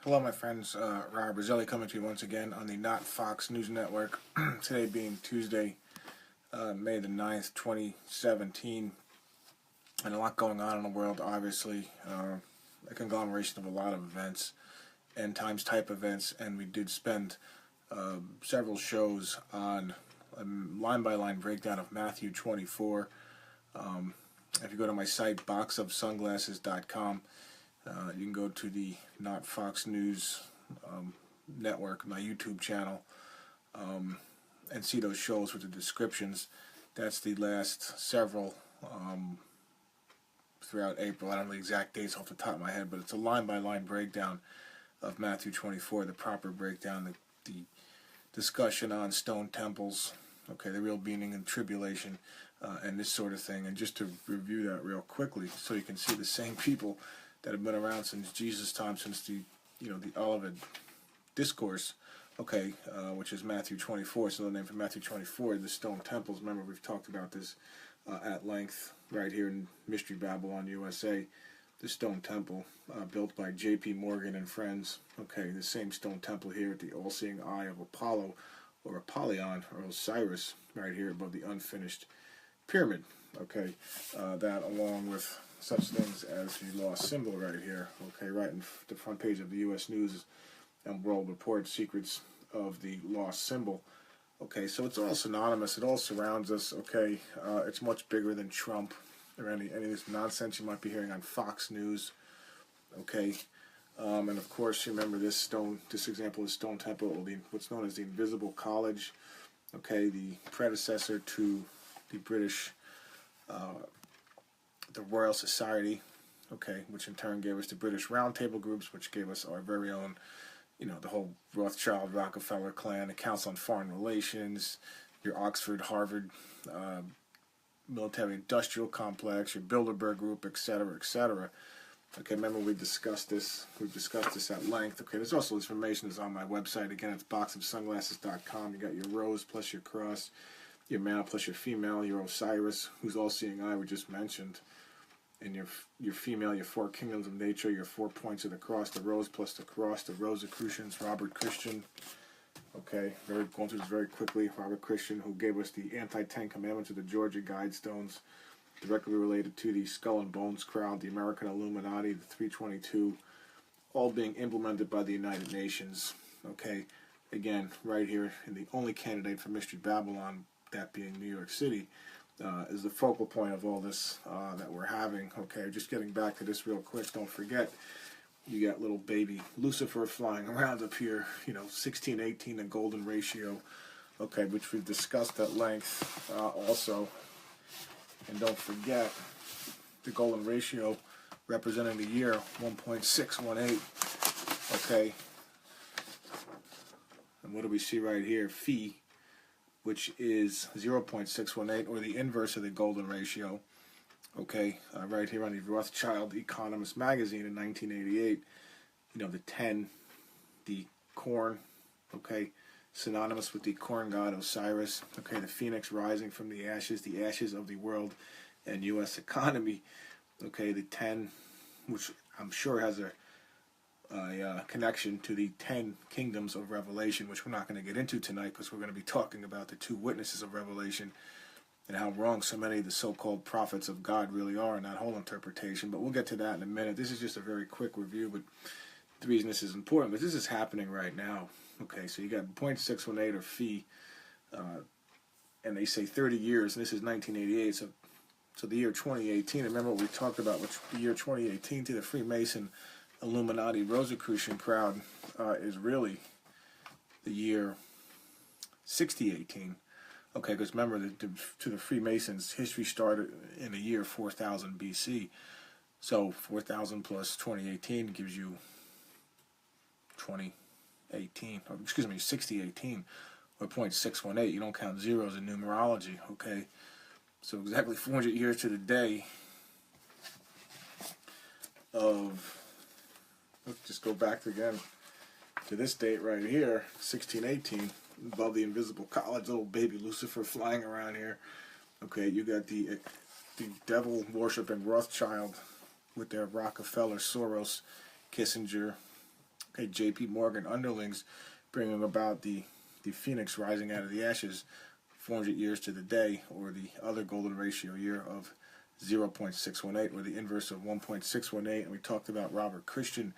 Hello, my friends. Roselli coming to you once again on the Not Fox News Network. Today being Tuesday, May the 9th, 2017. And a lot going on in the world, obviously. A conglomeration of a lot of events, end times type events. And we did spend several shows on a line-by-line breakdown of Matthew 24. If you go to my site, boxofsunglasses.com, you can go to the Not Fox News Network, my YouTube channel, and see those shows with the descriptions. That's the last several throughout April. I don't know the exact dates off the top of my head, but it's a line-by-line breakdown of Matthew 24, the proper breakdown, the discussion on stone temples, okay, the real meaning and tribulation, and this sort of thing. And just to review that real quickly, so you can see the same people that have been around since Jesus' time, since the Olivet Discourse, okay, which is Matthew 24. So the name for Matthew 24, the stone temples. Remember, we've talked about this at length right here in Mystery Babylon, USA. The stone temple built by J.P. Morgan and friends. Okay, the same stone temple here at the all-seeing eye of Apollo, or Apollyon, or Osiris, right here above the unfinished pyramid. Okay, that along with such things as the lost symbol right here. Okay, right in the front page of the U.S. News and World Report, secrets of the lost symbol. Okay, so it's all synonymous. It all surrounds us. Okay, it's much bigger than Trump or any of this nonsense you might be hearing on Fox News. Okay, and of course, remember this example of stone temple, what's known as the Invisible College. Okay, the predecessor to the British, the Royal Society. Okay, which in turn gave us the British Roundtable groups, which gave us our very own, the whole Rothschild, Rockefeller clan, the Council on Foreign Relations, your Oxford, Harvard, military-industrial complex, your Bilderberg Group, etc., etc. Okay, remember we discussed this. We've discussed this at length. Okay, there's also this information is on my website. Again, it's boxofsunglasses.com. You got your rose plus your cross, your male plus your female, your Osiris, who's all-seeing eye we just mentioned, and your female, your four kingdoms of nature, your 4 points of the cross, the rose plus the cross, the Rosicrucians, Robert Christian. Okay, going through this very quickly. Robert Christian, who gave us the anti-Ten Commandments of the Georgia Guidestones, directly related to the Skull and Bones crowd, the American Illuminati, the 322, all being implemented by the United Nations. Okay, again, right here, and the only candidate for Mystery Babylon, that being New York City, is the focal point of all this that we're having. Okay, just getting back to this real quick, don't forget, you got little baby Lucifer flying around up here, 16-18, the golden ratio, okay, which we've discussed at length also. And don't forget, the golden ratio representing the year 1.618, okay. And what do we see right here? Phi, which is 0.618, or the inverse of the golden ratio. Okay, right here on the Rothschild Economist magazine in 1988, the 10, the corn, okay, synonymous with the corn god Osiris, okay, the phoenix rising from the ashes of the world and U.S. economy, okay, the 10, which I'm sure has a connection to the 10 kingdoms of Revelation, which we're not going to get into tonight because we're going to be talking about the 2 witnesses of Revelation and how wrong so many of the so-called prophets of God really are in that whole interpretation. But we'll get to that in a minute. This is just a very quick review, but the reason this is important, but this is happening right now. Okay, so you got 0.618 or Phi, and they say 30 years, and this is 1988, so the year 2018, remember what we talked about, which the year 2018 to the Freemason, Illuminati, Rosicrucian crowd is really the year 6018. Okay, because remember, to the Freemasons, history started in the year 4000 BC. So 4000 plus 2018 gives you 2018, or excuse me, 6018, or 0.618. You don't count zeros in numerology, okay? So exactly 400 years to the day of, let's just go back again to this date right here, 1618, above the Invisible College, little baby Lucifer flying around here. Okay, you got the devil worshiping Rothschild with their Rockefeller, Soros, Kissinger, Okay, J.P. Morgan underlings, bringing about the phoenix rising out of the ashes 400 years to the day, or the other golden ratio year of 0.618, or the inverse of 1.618. And we talked about Robert Christian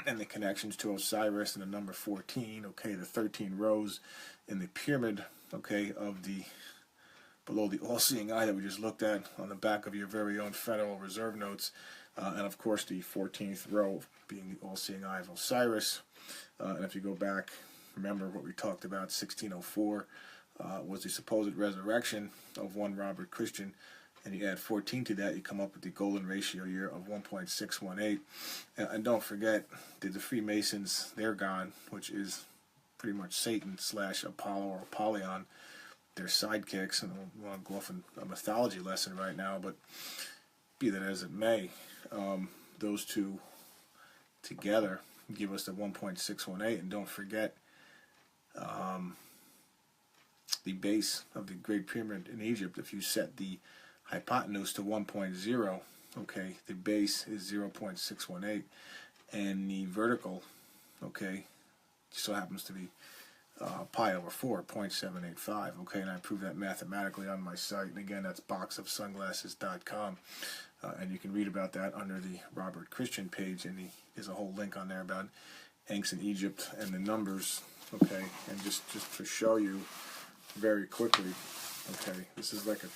and the connections to Osiris and the number 14, okay, the 13 rows in the pyramid, okay, of the below the all-seeing eye that we just looked at on the back of your very own Federal Reserve notes, and of course the 14th row being the all-seeing eye of Osiris. And if you go back, remember what we talked about, 1604 was the supposed resurrection of one Robert Christian, and you add 14 to that, you come up with the golden ratio year of 1.618. And don't forget that the Freemasons, their god, which is pretty much Satan / Apollo or Apollyon, their sidekicks, and I don't want to go off on a mythology lesson right now, but be that as it may, those two together give us the 1.618. And don't forget the base of the Great Pyramid in Egypt. If you set the hypotenuse to 1.0, okay, the base is 0.618, and the vertical, okay, so happens to be pi over 4, 0.785, okay, and I prove that mathematically on my site, and again, that's boxofsunglasses.com, and you can read about that under the Robert Christian page, and there's a whole link on there about ancient Egypt and the numbers, okay, and just to show you very quickly, okay, this is like a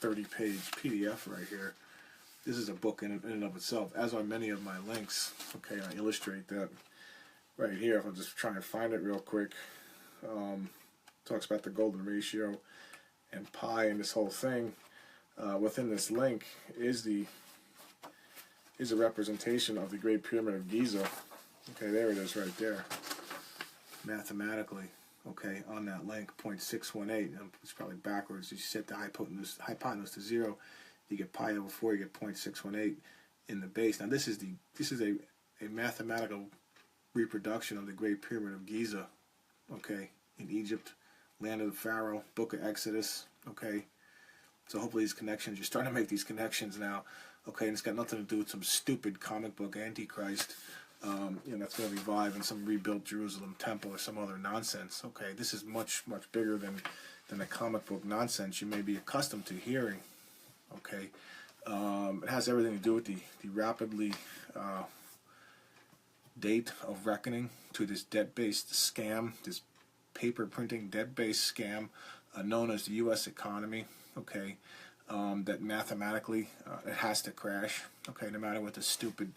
30-page PDF right here. This is a book in and of itself, as are many of my links, okay, I illustrate that right here. If I'll just try and find it real quick. Talks about the golden ratio and pi and this whole thing. Within this link is a representation of the Great Pyramid of Giza. Okay, there it is right there. Mathematically, okay, on that link, 0.618. It's probably backwards. You set the hypotenuse to 0, you get pi over 4, you get 0.618 in the base. Now this is a mathematical reproduction of the Great Pyramid of Giza, okay, in Egypt, land of the Pharaoh, Book of Exodus, okay. So hopefully these connections, you're starting to make these connections now, okay, and it's got nothing to do with some stupid comic book antichrist, that's going to revive in some rebuilt Jerusalem temple or some other nonsense, okay. This is much, much bigger than the comic book nonsense you may be accustomed to hearing, okay. It has everything to do with the rapidly date of reckoning to this debt-based scam, this paper printing debt-based scam known as the U.S. economy, okay, that mathematically it has to crash, okay, no matter what the stupid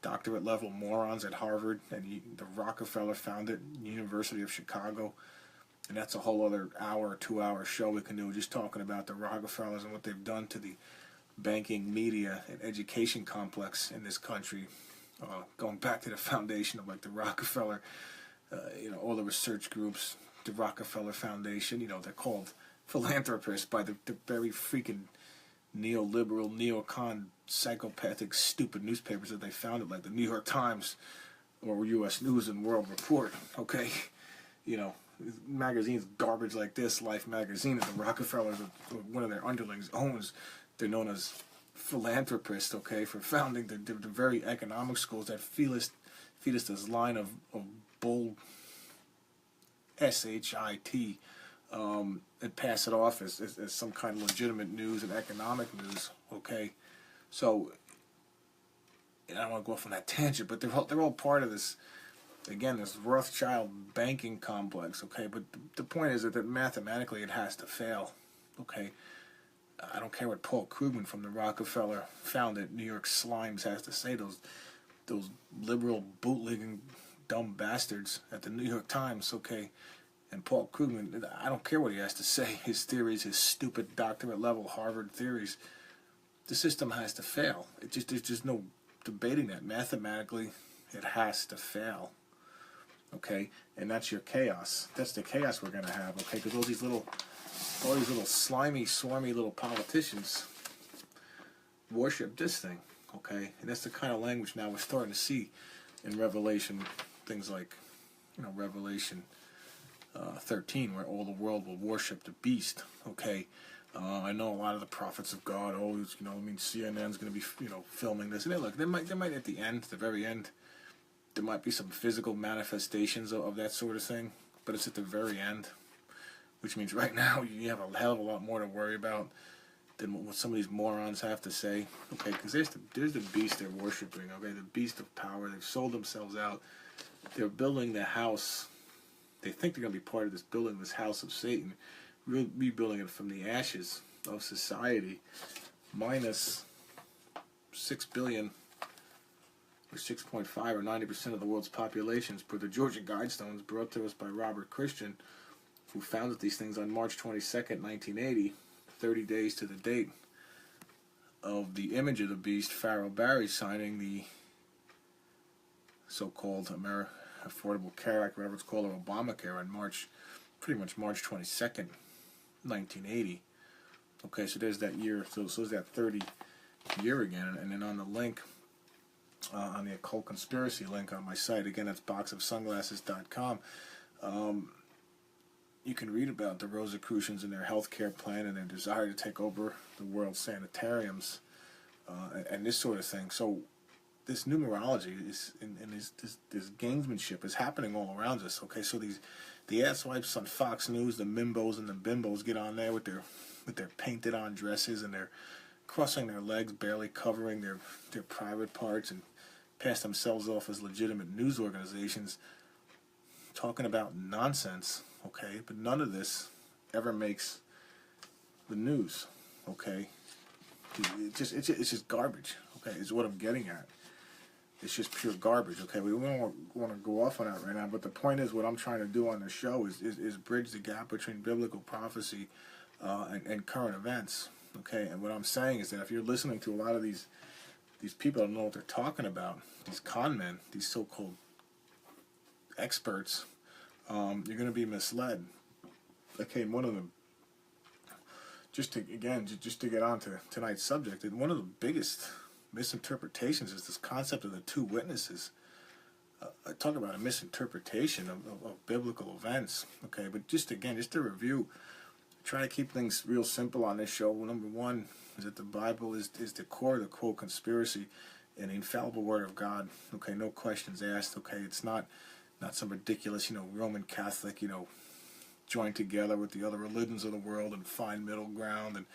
doctorate level morons at Harvard and the Rockefeller founded University of Chicago, and that's a whole other hour or 2 hour show we can do just talking about the Rockefellers and what they've done to the banking, media, and education complex in this country, going back to the foundation of like the Rockefeller, all the research groups, the Rockefeller Foundation, they're called philanthropists by the very freaking neoliberal, neocon, psychopathic, stupid newspapers that they founded, like the New York Times or U.S. News and World Report, okay? Magazines, garbage like this, Life magazine, that the Rockefellers, one of their underlings, owns. They're known as philanthropists, okay, for founding the very economic schools that feed us this line of bull shit, and pass it off as some kind of legitimate news and economic news, okay. So I don't want to go off on that tangent, but they're all part of this, again, this Rothschild banking complex, okay. But the point is that mathematically it has to fail, okay. I don't care what Paul Krugman from the Rockefeller founded New York Slimes has to say. Those liberal bootlegging dumb bastards at the New York Times, okay, and Paul Krugman, I don't care what he has to say, his theories, his stupid doctorate level Harvard theories. The system has to fail. There's just no debating that. Mathematically, it has to fail, okay, and that's your chaos. That's the chaos we're going to have, okay, because all these little slimy, swarmy little politicians worship this thing, okay, and that's the kind of language now we're starting to see in Revelation, things like, Revelation 13, where all the world will worship the beast, okay. I know a lot of the prophets of God always, CNN's going to be, filming this, and look, they might at the very end, there might be some physical manifestations of that sort of thing, but it's at the very end, which means right now you have a hell of a lot more to worry about than what some of these morons have to say. Okay, because there's the beast they're worshiping. Okay, the beast of power. They've sold themselves out. They're building the house. They think they're going to be part of this building, this house of Satan, rebuilding it from the ashes of society, minus 6 billion or 6.5 or 90% of the world's populations, per the Georgia Guidestones brought to us by Robert Christian, who founded these things on March 22nd, 1980, 30 days to the date of the image of the beast, Pharaoh Barry signing the so-called Affordable Care Act, whatever it's called, or Obamacare, on pretty much March 22nd, 1980. Okay, so there's that year, so there's that 30 year again, and then on the link, on the occult conspiracy link on my site, again, that's boxofsunglasses.com, you can read about the Rosicrucians and their healthcare plan and their desire to take over the world's sanitariums, and this sort of thing. So this numerology is, and this gamesmanship is happening all around us. Okay, so the asswipes on Fox News, the mimbos and the bimbos get on there with their painted on dresses, and they're crossing their legs, barely covering their private parts, and pass themselves off as legitimate news organizations, talking about nonsense. Okay, but none of this ever makes the news. Okay, it's just garbage. Okay, is what I'm getting at. It's just pure garbage. Okay, we don't want to go off on that right now, but the point is, what I'm trying to do on the show is bridge the gap between biblical prophecy and current events. Okay, and what I'm saying is that if you're listening to a lot of these people that don't know what they're talking about, these con men, these so-called experts, you're going to be misled. Okay, and one of them, just to get on to tonight's subject, and one of the biggest misinterpretations is this concept of the two witnesses. I talk about a misinterpretation of biblical events. Okay, but just to review, try to keep things real simple on this show. Number one is that the Bible is the core of the quote conspiracy and the infallible word of God. Okay, no questions asked. Okay, it's not some ridiculous, Roman Catholic, join together with the other religions of the world and find middle ground, and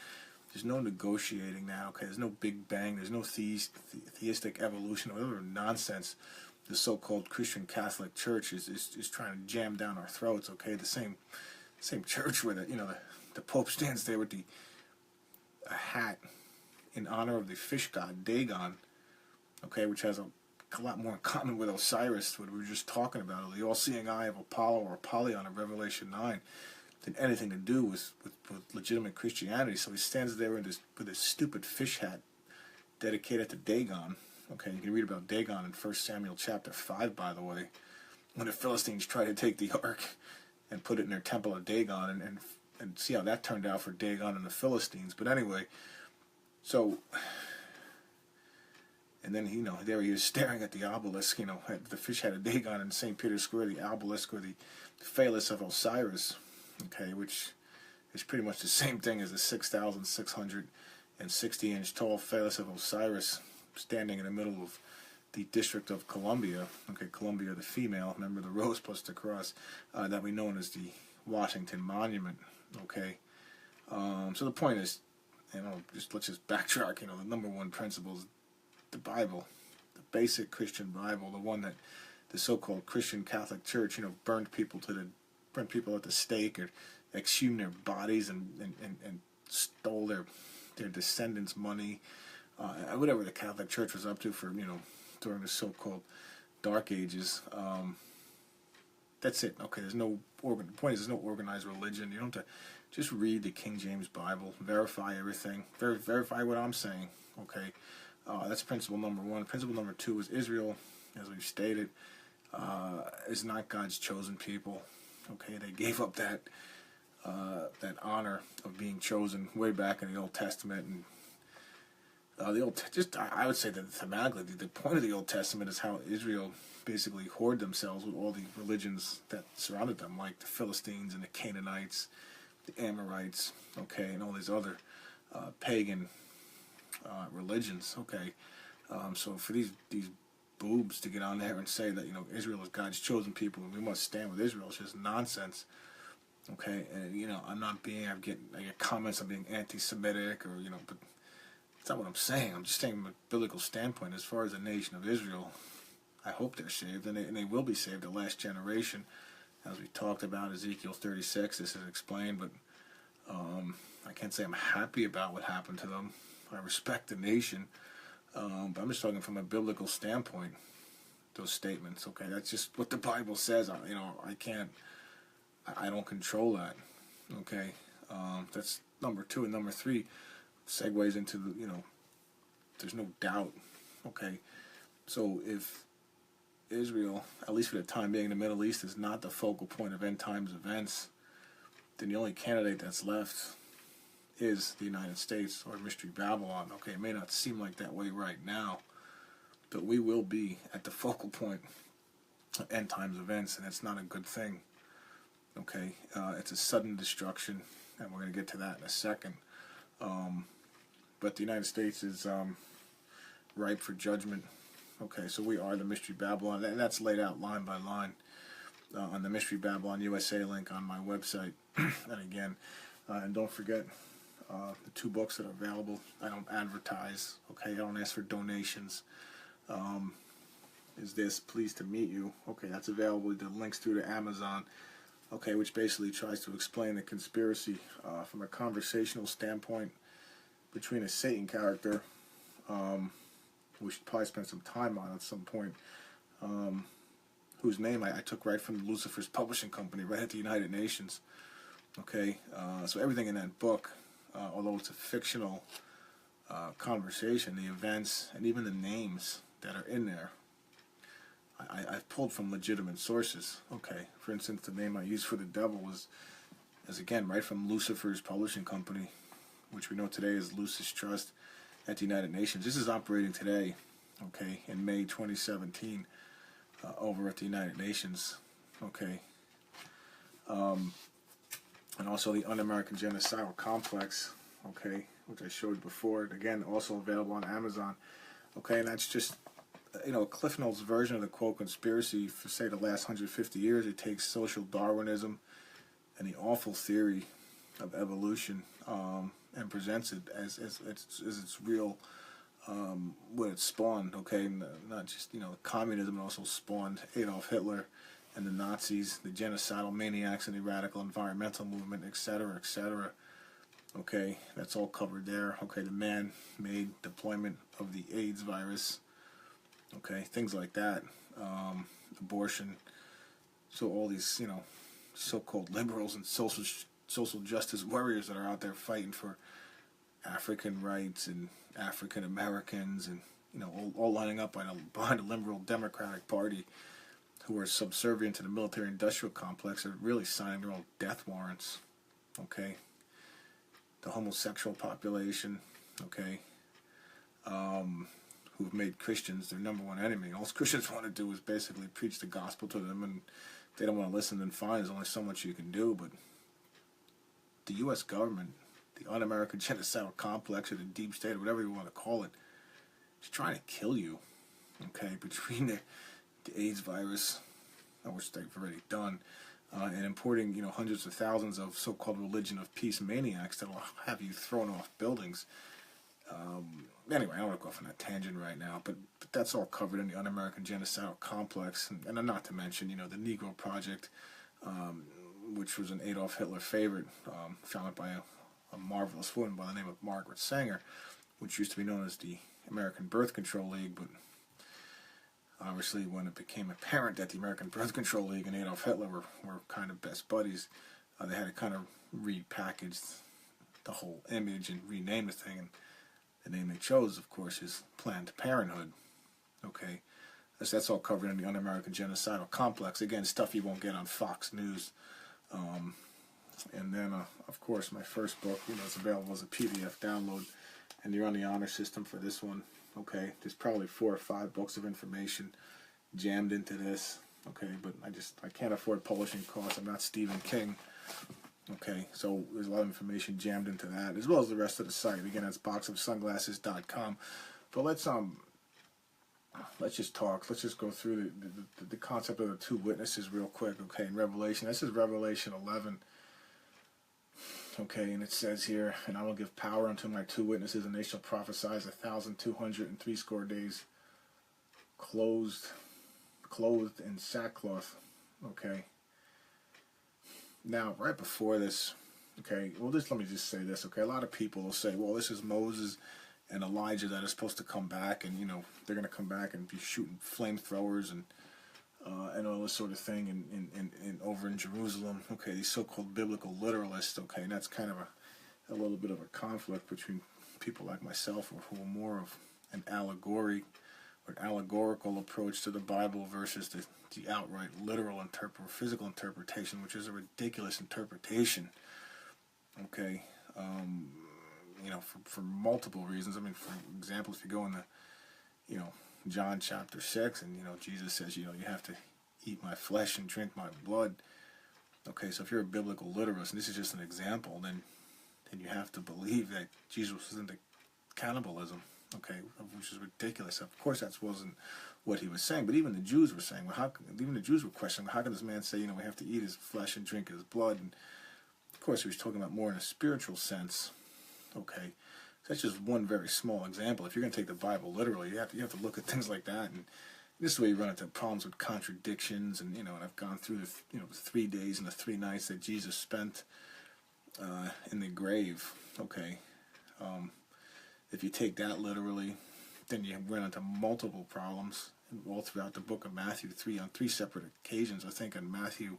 there's no negotiating now. Okay, there's no Big Bang, there's no theistic evolution, or whatever nonsense the so-called Christian Catholic Church is trying to jam down our throats. Okay, the same church where the Pope stands there with a hat in honor of the fish god Dagon. Okay, which has a lot more in common with Osiris, what we were just talking about, or the all-seeing eye of Apollo or Apollyon of Revelation 9, than anything to do with legitimate Christianity. So he stands there with his stupid fish hat dedicated to Dagon. Okay, you can read about Dagon in 1 Samuel chapter 5, by the way, when the Philistines tried to take the ark and put it in their temple of Dagon, and see how that turned out for Dagon and the Philistines. But anyway, so... And then, there he is staring at the obelisk, at the fish head of Dagon in St. Peter's Square, the obelisk, or the phallus of Osiris, okay, which is pretty much the same thing as the 6,660-inch tall phallus of Osiris standing in the middle of the District of Columbia, okay, Columbia the female, remember the rose plus the cross, that we know as the Washington Monument, okay. So the point is, let's just backtrack, the number one principle is the Bible, the basic Christian Bible, the one that the so-called Christian Catholic Church, burned people at the stake, or exhumed their bodies and stole their descendants' money, whatever the Catholic Church was up to for during the so-called Dark Ages. That's it. Okay, the point is there's no organized religion. You don't have to just read the King James Bible, verify everything, verify what I'm saying. Okay. That's principle number one. Principle number two is Israel, as we've stated, is not God's chosen people. Okay, they gave up that honor of being chosen way back in the Old Testament, and I would say that thematically, the point of the Old Testament is how Israel basically hoarded themselves with all the religions that surrounded them, like the Philistines and the Canaanites, the Amorites, okay, and all these other pagan religions. Okay, so for these boobs to get on there and say that, Israel is God's chosen people and we must stand with Israel. It's just nonsense. Okay, and I get comments on being anti-Semitic, or but that's not what I'm saying. I'm just saying from a biblical standpoint, as far as the nation of Israel, I hope they're saved, and they will be saved, the last generation, as we talked about Ezekiel 36. This is explained, but I can't say I'm happy about what happened to them. I respect the nation, but I'm just talking from a biblical standpoint. Those statements, okay, that's just what the Bible says. I can't. I don't control that. Okay, that's number 2, and number 3 segues into the there's no doubt. Okay, so if Israel, at least for the time being, the Middle East is not the focal point of end times events, then the only candidate that's left is the United States or Mystery Babylon. Okay, it may not seem like that way right now, but we will be at the focal point of end times events, and it's not a good thing. Okay, it's a sudden destruction, and we're going to get to that in a second. But the United States is ripe for judgment. Okay, so we are the Mystery Babylon, and that's laid out line by line on the Mystery Babylon USA link on my website. And again, and don't forget the 2 books that are available. I don't advertise. Okay, I don't ask for donations. Is this Pleased to Meet You? Okay, that's available. The links through to Amazon. Okay, which basically tries to explain the conspiracy from a conversational standpoint between a Satan character, we should probably spend some time on at some point, whose name I took right from Lucifer's publishing company, right at the United Nations. Okay, so everything in that book, although it's a fictional conversation, the events and even the names that are in there, I've pulled from legitimate sources. Okay, for instance, the name I used for the devil is again right from Lucifer's publishing company, which we know today is Lucis Trust at the United Nations. This is operating today, okay, in May 2017, over at the United Nations. Okay, and also the Un-American Genocidal Complex, okay, which I showed before. Again, also available on Amazon. Okay, and that's just Cliff Notes' version of the quote conspiracy for, say, the last 150 years. It takes social Darwinism and the awful theory of evolution and presents it as its real, what it spawned. Okay, not just communism, it also spawned Adolf Hitler and the Nazis, the genocidal maniacs and the radical environmental movement, etc., etc. Okay, that's all covered there. Okay, the man-made deployment of the AIDS virus. Okay, things like that, abortion. So all these, so-called liberals and social justice warriors that are out there fighting for African rights and African Americans, and all lining up behind a liberal Democratic Party, who are subservient to the military-industrial complex, are really signing their own death warrants. Okay, the homosexual population. Okay. Who've made Christians their number one enemy. All Christians want to do is basically preach the gospel to them, and if they don't want to listen, then fine, there's only so much you can do. But the U.S. government, the Un-American Genocidal Complex, or the Deep State, or whatever you want to call it, is trying to kill you. Okay, between the AIDS virus, which they've already done, and importing hundreds of thousands of so-called religion of peace maniacs that will have you thrown off buildings. Anyway, I don't want to go off on that tangent right now, but that's all covered in the Un-American Genocidal Complex, and not to mention, the Negro Project, which was an Adolf Hitler favorite, founded by a marvelous woman by the name of Margaret Sanger, which used to be known as the American Birth Control League, but obviously when it became apparent that the American Birth Control League and Adolf Hitler were kind of best buddies, they had to kind of repackage the whole image and rename the thing, and the name they chose, of course, is Planned Parenthood. Okay, that's all covered in the Un-American Genocidal Complex. Again, stuff you won't get on Fox News. And then, of course, my first book, is available as a PDF download, and you're on the honor system for this one. Okay, there's probably 4 or 5 books of information jammed into this. Okay, but I can't afford publishing costs. I'm not Stephen King. Okay, so there's a lot of information jammed into that, as well as the rest of the site. Again, that's boxofsunglasses.com. But let's let's just talk. Let's just go through the concept of the two witnesses real quick. Okay, in Revelation, this is Revelation 11. Okay, and it says here, and I will give power unto my two witnesses, and they shall prophesy 1,260 days, clothed in sackcloth. Okay. Now, right before this, okay, well, let me just say this. Okay, a lot of people will say, well, this is Moses and Elijah that are supposed to come back, and they're going to come back and be shooting flamethrowers and all this sort of thing, and over in Jerusalem. Okay, these so-called biblical literalists. Okay, and that's kind of a little bit of a conflict between people like myself, who are more of an allegory or an allegorical approach to the Bible versus the outright literal physical interpretation, which is a ridiculous interpretation. Okay. For multiple reasons. I mean, for example, if you go into, John chapter 6, and, Jesus says, you have to eat my flesh and drink my blood. Okay, so if you're a biblical literalist, and this is just an example, then you have to believe that Jesus was into cannibalism, okay, which is ridiculous. Of course, that wasn't what he was saying, but even the Jews were saying, well, even the Jews were questioning, how can this man say, we have to eat his flesh and drink his blood? And of course, he was talking about more in a spiritual sense. Okay, so that's just one very small example. If you're going to take the Bible literally, you have to look at things like that, and this is where you run into problems with contradictions. And and I've gone through the 3 days and the 3 nights that Jesus spent in the grave. Okay, if you take that literally, then you run into multiple problems all throughout the book of Matthew. On 3 separate occasions, I think in Matthew,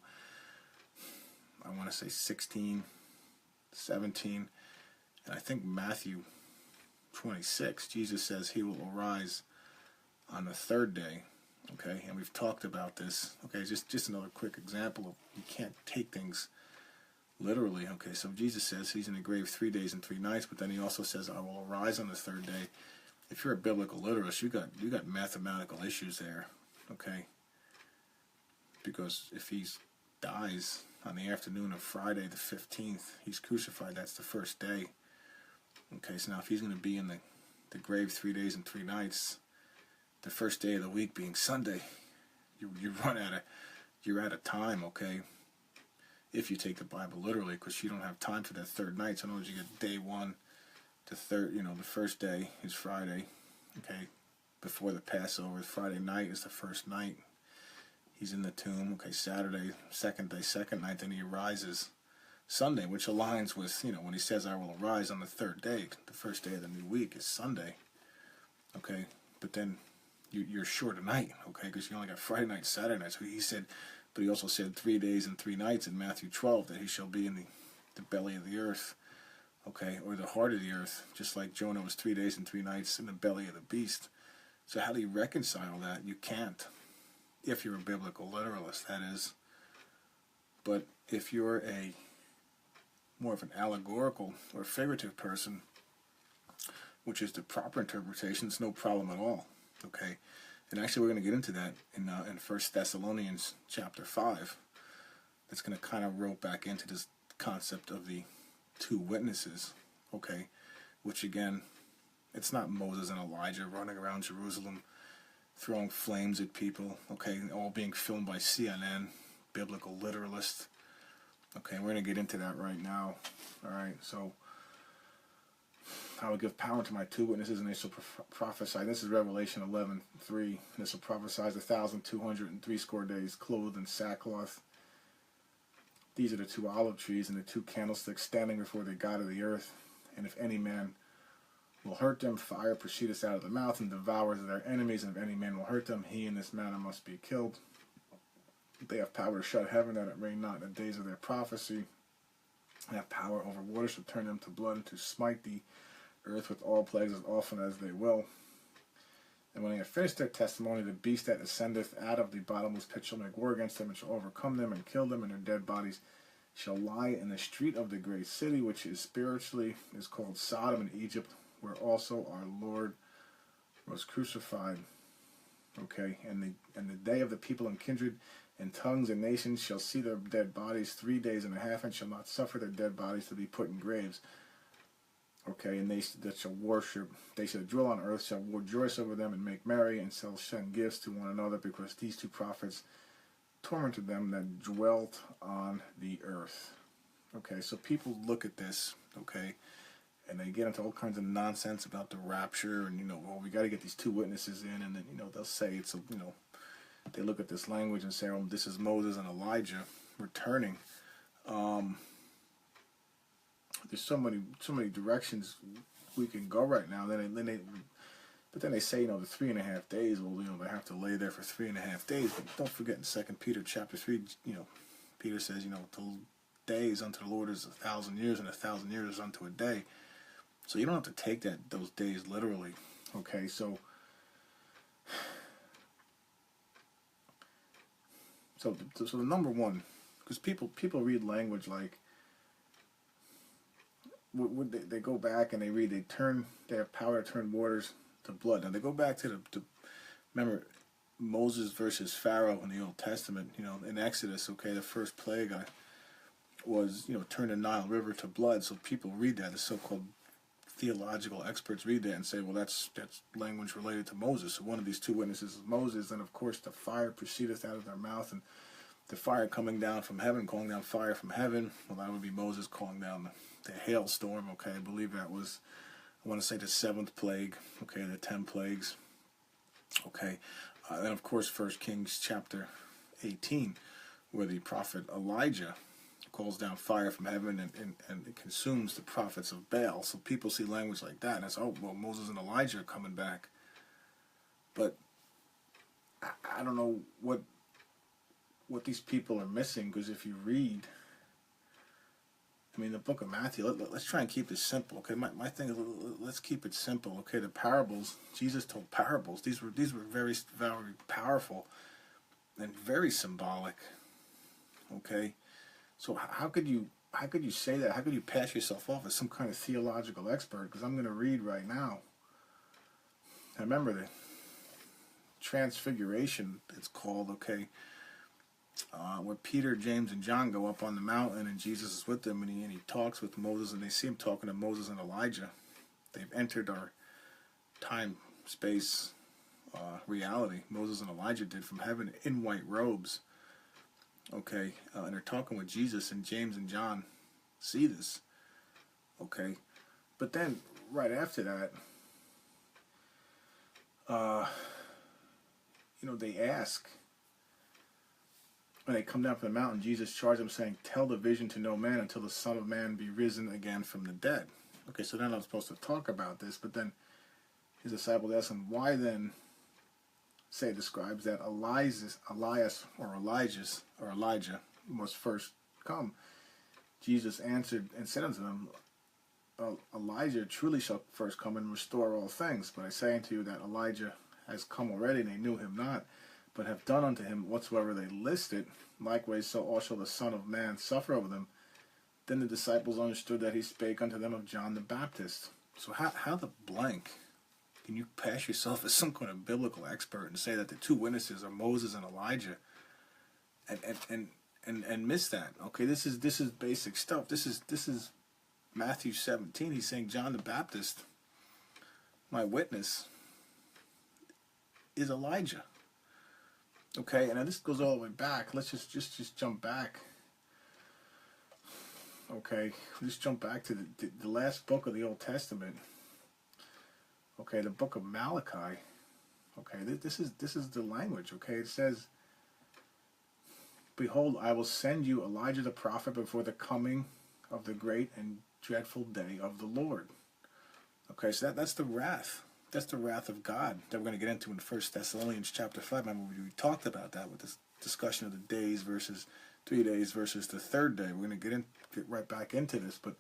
I want to say 16, 17. And I think Matthew 26, Jesus says he will arise on the 3rd day. Okay, and we've talked about this. Okay, just another quick example of you can't take things literally. Okay, so Jesus says he's in the grave 3 days and 3 nights, but then he also says, I will arise on the 3rd day. If you're a biblical literalist, you got mathematical issues there. Okay, because if he dies on the afternoon of Friday the 15th, he's crucified. That's the 1st day. Okay, so now if he's going to be in the grave 3 days and 3 nights, the 1st day of the week being Sunday, you're out of time. Okay, if you take the Bible literally, because you don't have time for that 3rd night. So in other words, you get day 1 to 3rd. The 1st day is Friday. Okay, before the Passover, Friday night is the 1st night. He's in the tomb. Okay, Saturday, 2nd day, 2nd night. Then he arises Sunday, which aligns with, when he says, I will arise on the 3rd day. The 1st day of the new week is Sunday. Okay, but then you're short a night, okay, because you only got Friday night, Saturday night. So he said, but he also said 3 days and 3 nights in Matthew 12 that he shall be in the belly of the earth, okay, or the heart of the earth, just like Jonah was 3 days and 3 nights in the belly of the beast. So how do you reconcile that? You can't, if you're a biblical literalist, that is. But if you're more of an allegorical or figurative person, which is the proper interpretation, it's no problem at all. Okay, and actually we're going to get into that in 1 Thessalonians chapter 5. That's going to kind of rope back into this concept of the two witnesses. Okay, which again, it's not Moses and Elijah running around Jerusalem throwing flames at people. Okay, all being filmed by CNN, biblical literalists. Okay, we're going to get into that right now. Alright, so I will give power to my two witnesses, and they shall prophesy. This is Revelation 11:3. And they shall prophesy 1,260 days, clothed in sackcloth. These are the 2 olive trees and the 2 candlesticks standing before the God of the earth. And if any man will hurt them, fire proceedeth out of the mouth and devours their enemies. And if any man will hurt them, he in this manner must be killed. They have power to shut heaven that it rain not in the days of their prophecy. They have power over waters to turn them to blood, and to smite the earth with all plagues as often as they will. And when they have finished their testimony, the beast that ascendeth out of the bottomless pit shall make war against them, and shall overcome them, and kill them, and their dead bodies shall lie in the street of the great city, which is spiritually is called Sodom and Egypt, where also our Lord was crucified. Okay, and the day of the people and kindred and tongues and nations shall see their dead bodies 3 days and a half, and shall not suffer their dead bodies to be put in graves. Okay, and they that shall worship, they shall dwell on earth, shall rejoice over them and make merry, and shall send gifts to one another, because these two prophets tormented them that dwelt on the earth. Okay, so people look at this, okay, and they get into all kinds of nonsense about the rapture, and well, we got to get these two witnesses in, and then they'll say it's they look at this language and say, oh, this is Moses and Elijah returning. There's so many directions we can go right now. But then they say, the 3.5 days. Well, they have to lay there for 3.5 days. But don't forget in 2 Peter chapter 3, Peter says, the days unto the Lord is 1,000 years, and 1,000 years is unto a day. So you don't have to take those days literally. Okay, so the number one, because people read language like, they go back and they read, they have power to turn waters to blood. Now they go back to remember Moses versus Pharaoh in the Old Testament, in Exodus, okay, the first plague was, turn the Nile River to blood. So people read that, the so-called theological experts read that and say, well, that's language related to Moses. So one of these two witnesses is Moses, and of course the fire proceedeth out of their mouth, and the fire coming down from heaven, calling down fire from heaven. Well, that would be Moses calling down the hailstorm. Okay, I believe that was, I want to say, the 7th plague. Okay, the 10 plagues. Okay, then of course 1 Kings chapter 18, where the prophet Elijah calls down fire from heaven and it consumes the prophets of Baal. So people see language like that and it's, oh, well, Moses and Elijah are coming back. But I don't know what these people are missing, because if you read, the book of Matthew, let's try and keep it simple. Okay, my thing is, let's keep it simple. Okay, the parables, Jesus told parables. These were very, very powerful and very symbolic. Okay, so how could you say that? How could you pass yourself off as some kind of theological expert? Because I'm going to read right now. I remember the Transfiguration, it's called. Okay. Where Peter, James, and John go up on the mountain, and Jesus is with them, and he talks with Moses, and they see him talking to Moses and Elijah. They've entered our time, space, reality. Moses and Elijah did, from heaven in white robes. Okay, and they're talking with Jesus, and James and John see this. Okay, but then right after that, they ask. When they come down from the mountain, Jesus charged them, saying, tell the vision to no man until the Son of Man be risen again from the dead. Okay, so they're not supposed to talk about this, but then his disciples ask him, why then, say the scribes, that Elijah must first come? Jesus answered and said unto them, Elijah truly shall first come and restore all things. But I say unto you that Elijah has come already, and they knew him not, but have done unto him whatsoever they listed. Likewise, so also the Son of Man suffer over them. Then the disciples understood that he spake unto them of John the Baptist. So how the blank can you pass yourself as some kind of biblical expert and say that the two witnesses are Moses and Elijah, and miss that? Okay, this is basic stuff. This is Matthew 17. He's saying John the Baptist, my witness, is Elijah. Okay, and this goes all the way back. Let's just jump back. Okay, just jump back to the last book of the Old Testament. Okay, the book of Malachi. Okay, this is the language. Okay, it says, behold, I will send you Elijah the prophet before the coming of the great and dreadful day of the Lord. Okay, so that's the wrath. That's the wrath of God that we're going to get into in 1 Thessalonians chapter 5. Remember, we talked about that with this discussion of the days versus 3 days versus the third day. We're going to get right back into this, but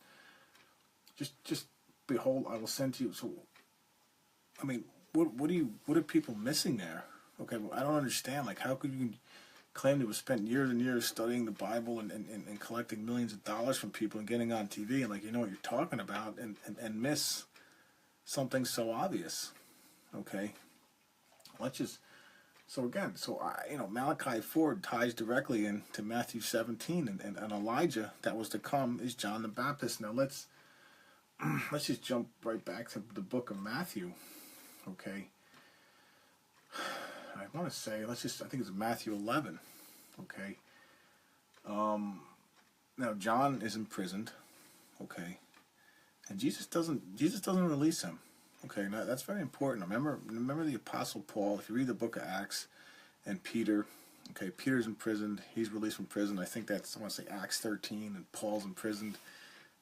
just behold, I will send to you. So, what are people missing there? Okay, well, I don't understand. Like, how could you claim to have spent years and years studying the Bible and collecting millions of dollars from people and getting on TV and what you're talking about and miss something so obvious? Okay, Malachi 4 ties directly into Matthew 17, and Elijah that was to come is John the Baptist. Now let's let's just jump right back to the book of Matthew. Okay. I want to say, I think it's Matthew 11. Okay. Now John is imprisoned. Okay. And Jesus doesn't release him. Okay, now that's very important. Remember the Apostle Paul. If you read the book of Acts, and Peter, okay, Peter's imprisoned. He's released from prison. I think that's, I want to say Acts 13, and Paul's imprisoned.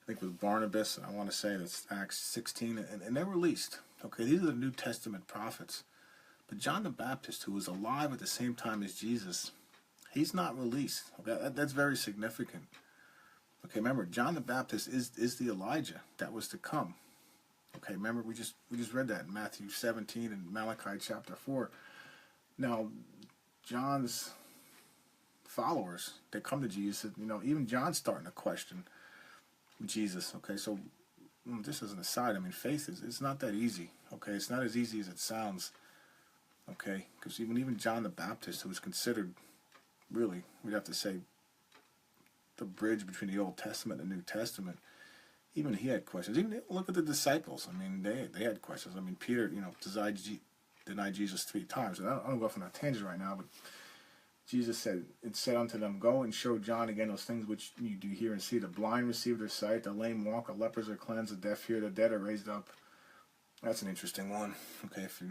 I think with Barnabas, and I want to say that's Acts 16, and they're released. Okay, these are the New Testament prophets. But John the Baptist, who was alive at the same time as Jesus, he's not released. Okay, that's very significant. Okay, remember, John the Baptist is the Elijah that was to come. Okay, remember, we just read that in Matthew 17 and Malachi chapter 4. Now, John's followers, they come to Jesus, even John's starting to question Jesus. Okay, so just as an aside, faith it's not that easy. Okay, it's not as easy as it sounds. Okay, because even John the Baptist, who was considered, really, we'd have to say, the bridge between the Old Testament and the New Testament, even he had questions. Even look at the disciples. They had questions. Peter, denied Jesus 3 times. And I don't go off on a tangent right now, but Jesus said unto them, go and show John again those things which you do hear and see. The blind receive their sight, the lame walk, the lepers are cleansed, the deaf hear, the dead are raised up. That's an interesting one. Okay, if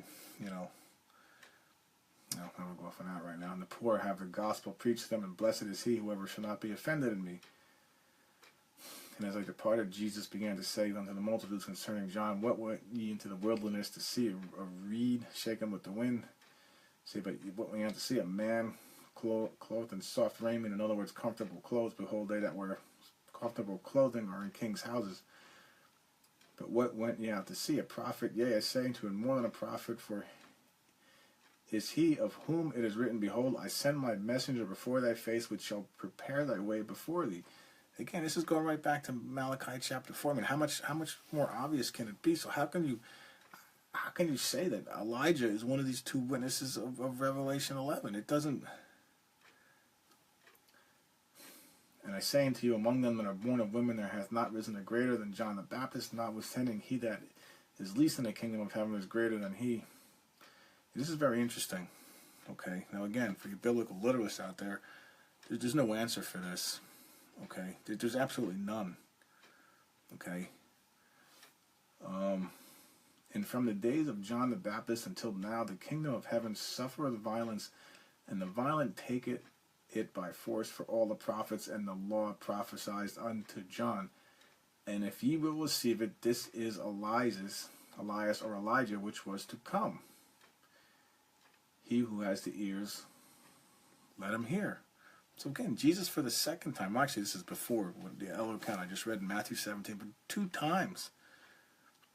no, I'm going to go off on that right now. And the poor have the gospel preached to them, and blessed is he, whoever shall not be offended in me. And as I departed, Jesus began to say unto the multitudes concerning John, what went ye into the wilderness to see? A reed shaken with the wind? Say, but what we have to see? A man clothed in soft raiment, in other words, comfortable clothes. Behold, they that wear comfortable clothing are in kings' houses. But what went ye out to see? A prophet? Yea, I say unto you, more than a prophet, for is he of whom it is written, behold, I send my messenger before thy face, which shall prepare thy way before thee. Again, this is going right back to Malachi chapter 4. How much more obvious can it be? So how can you say that Elijah is one of these 2 witnesses of Revelation 11? It doesn't. And I say unto you, among them that are born of women, there hath not risen a greater than John the Baptist, notwithstanding he that is least in the kingdom of heaven is greater than he. This is very interesting. Okay, now again, for you biblical literalists out there, there's no answer for this. Okay, there's absolutely none. Okay. And from the days of John the Baptist until now, the kingdom of heaven suffereth violence, and the violent take it by force. For all the prophets and the law prophesied unto John. And if ye will receive it, this is Elias or Elijah, which was to come. He who has the ears, let him hear. So again, Jesus for the second time, actually this is before the account I just read in Matthew 17, but 2 times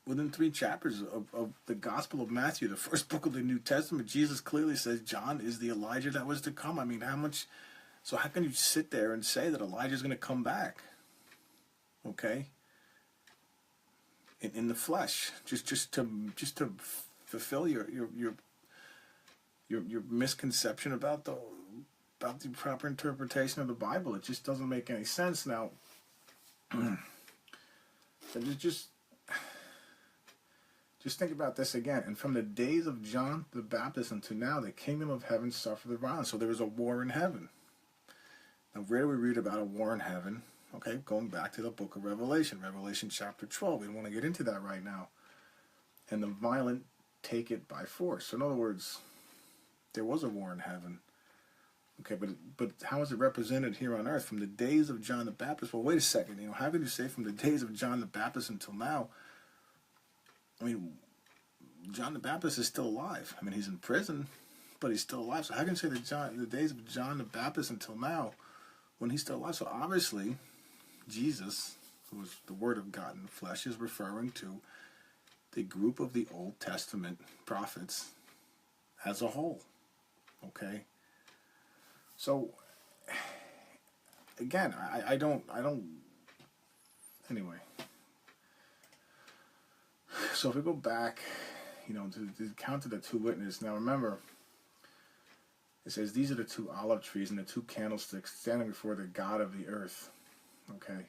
within 3 chapters of the Gospel of Matthew, the first book of the New Testament, Jesus clearly says John is the Elijah that was to come. How can you sit there and say that Elijah is going to come back? Okay? In the flesh, just to fulfill your misconception about the proper interpretation of the Bible. It just doesn't make any sense. Now, just think about this again. And from the days of John the Baptist until now, the kingdom of heaven suffered the violence. So there was a war in heaven. Now, where do we read about a war in heaven? Okay, going back to the book of Revelation, Revelation chapter 12. We don't want to get into that right now. And the violent take it by force. So in other words, there was a war in heaven. Okay, but how is it represented here on earth? From the days of John the Baptist. Well, wait a second. How can you say from the days of John the Baptist until now? John the Baptist is still alive. He's in prison, but he's still alive. So how can you say that the days of John the Baptist until now, when he's still alive? So obviously, Jesus, who is the Word of God in the flesh, is referring to the group of the Old Testament prophets as a whole. Okay? So, again, I don't, anyway. So if we go back, to the account of the 2 witnesses, now remember, it says, these are the 2 olive trees and the 2 candlesticks standing before the God of the earth. Okay?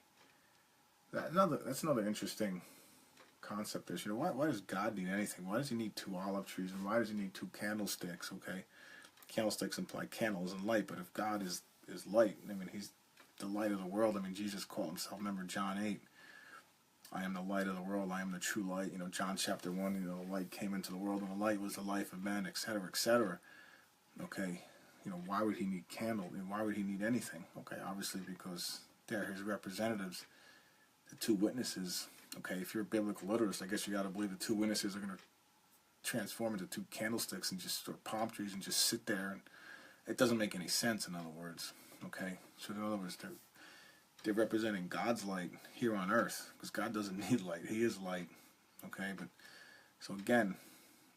That's another interesting concept is, why does God need anything? Why does he need 2 olive trees, and why does he need 2 candlesticks? Okay, candlesticks imply candles and light, but if God is light, I mean, he's the light of the world. I mean, Jesus called himself, remember John 8, I am the light of the world, I am the true light. John chapter 1, the light came into the world, and the light was the life of men, etc., etc. Okay, why would he need candle? Why would he need anything? Okay, obviously because they're his representatives, the 2 witnesses. Okay, if you're a biblical literist, I guess you got to believe the 2 witnesses are going to transform into 2 candlesticks and just, or palm trees, and just sit there, and it doesn't make any sense, in other words. Okay, so in other words, they're representing God's light here on earth, because God doesn't need light, he is light. Okay, but so again,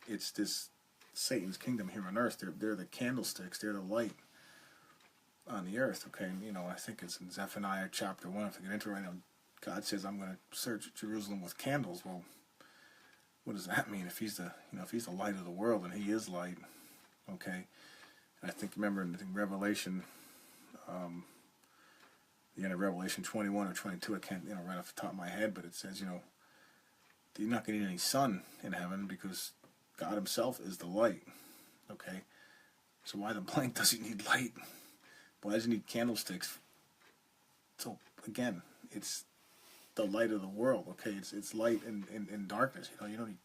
it's this Satan's kingdom here on earth. They're the candlesticks, they're the light on the earth. Okay, and I think it's in Zephaniah chapter 1, if I get into it right now, God says, I'm going to search Jerusalem with candles. Well, what does that mean? If he's the light of the world, and he is light, okay? And I think, remember, in Revelation, the end of Revelation 21 or 22, I can't, right off the top of my head, but it says, you're not going to need any sun in heaven, because God himself is the light, okay? So why the blank does he need light? Why does he need candlesticks? So, again, it's the light of the world, okay? It's light in darkness. You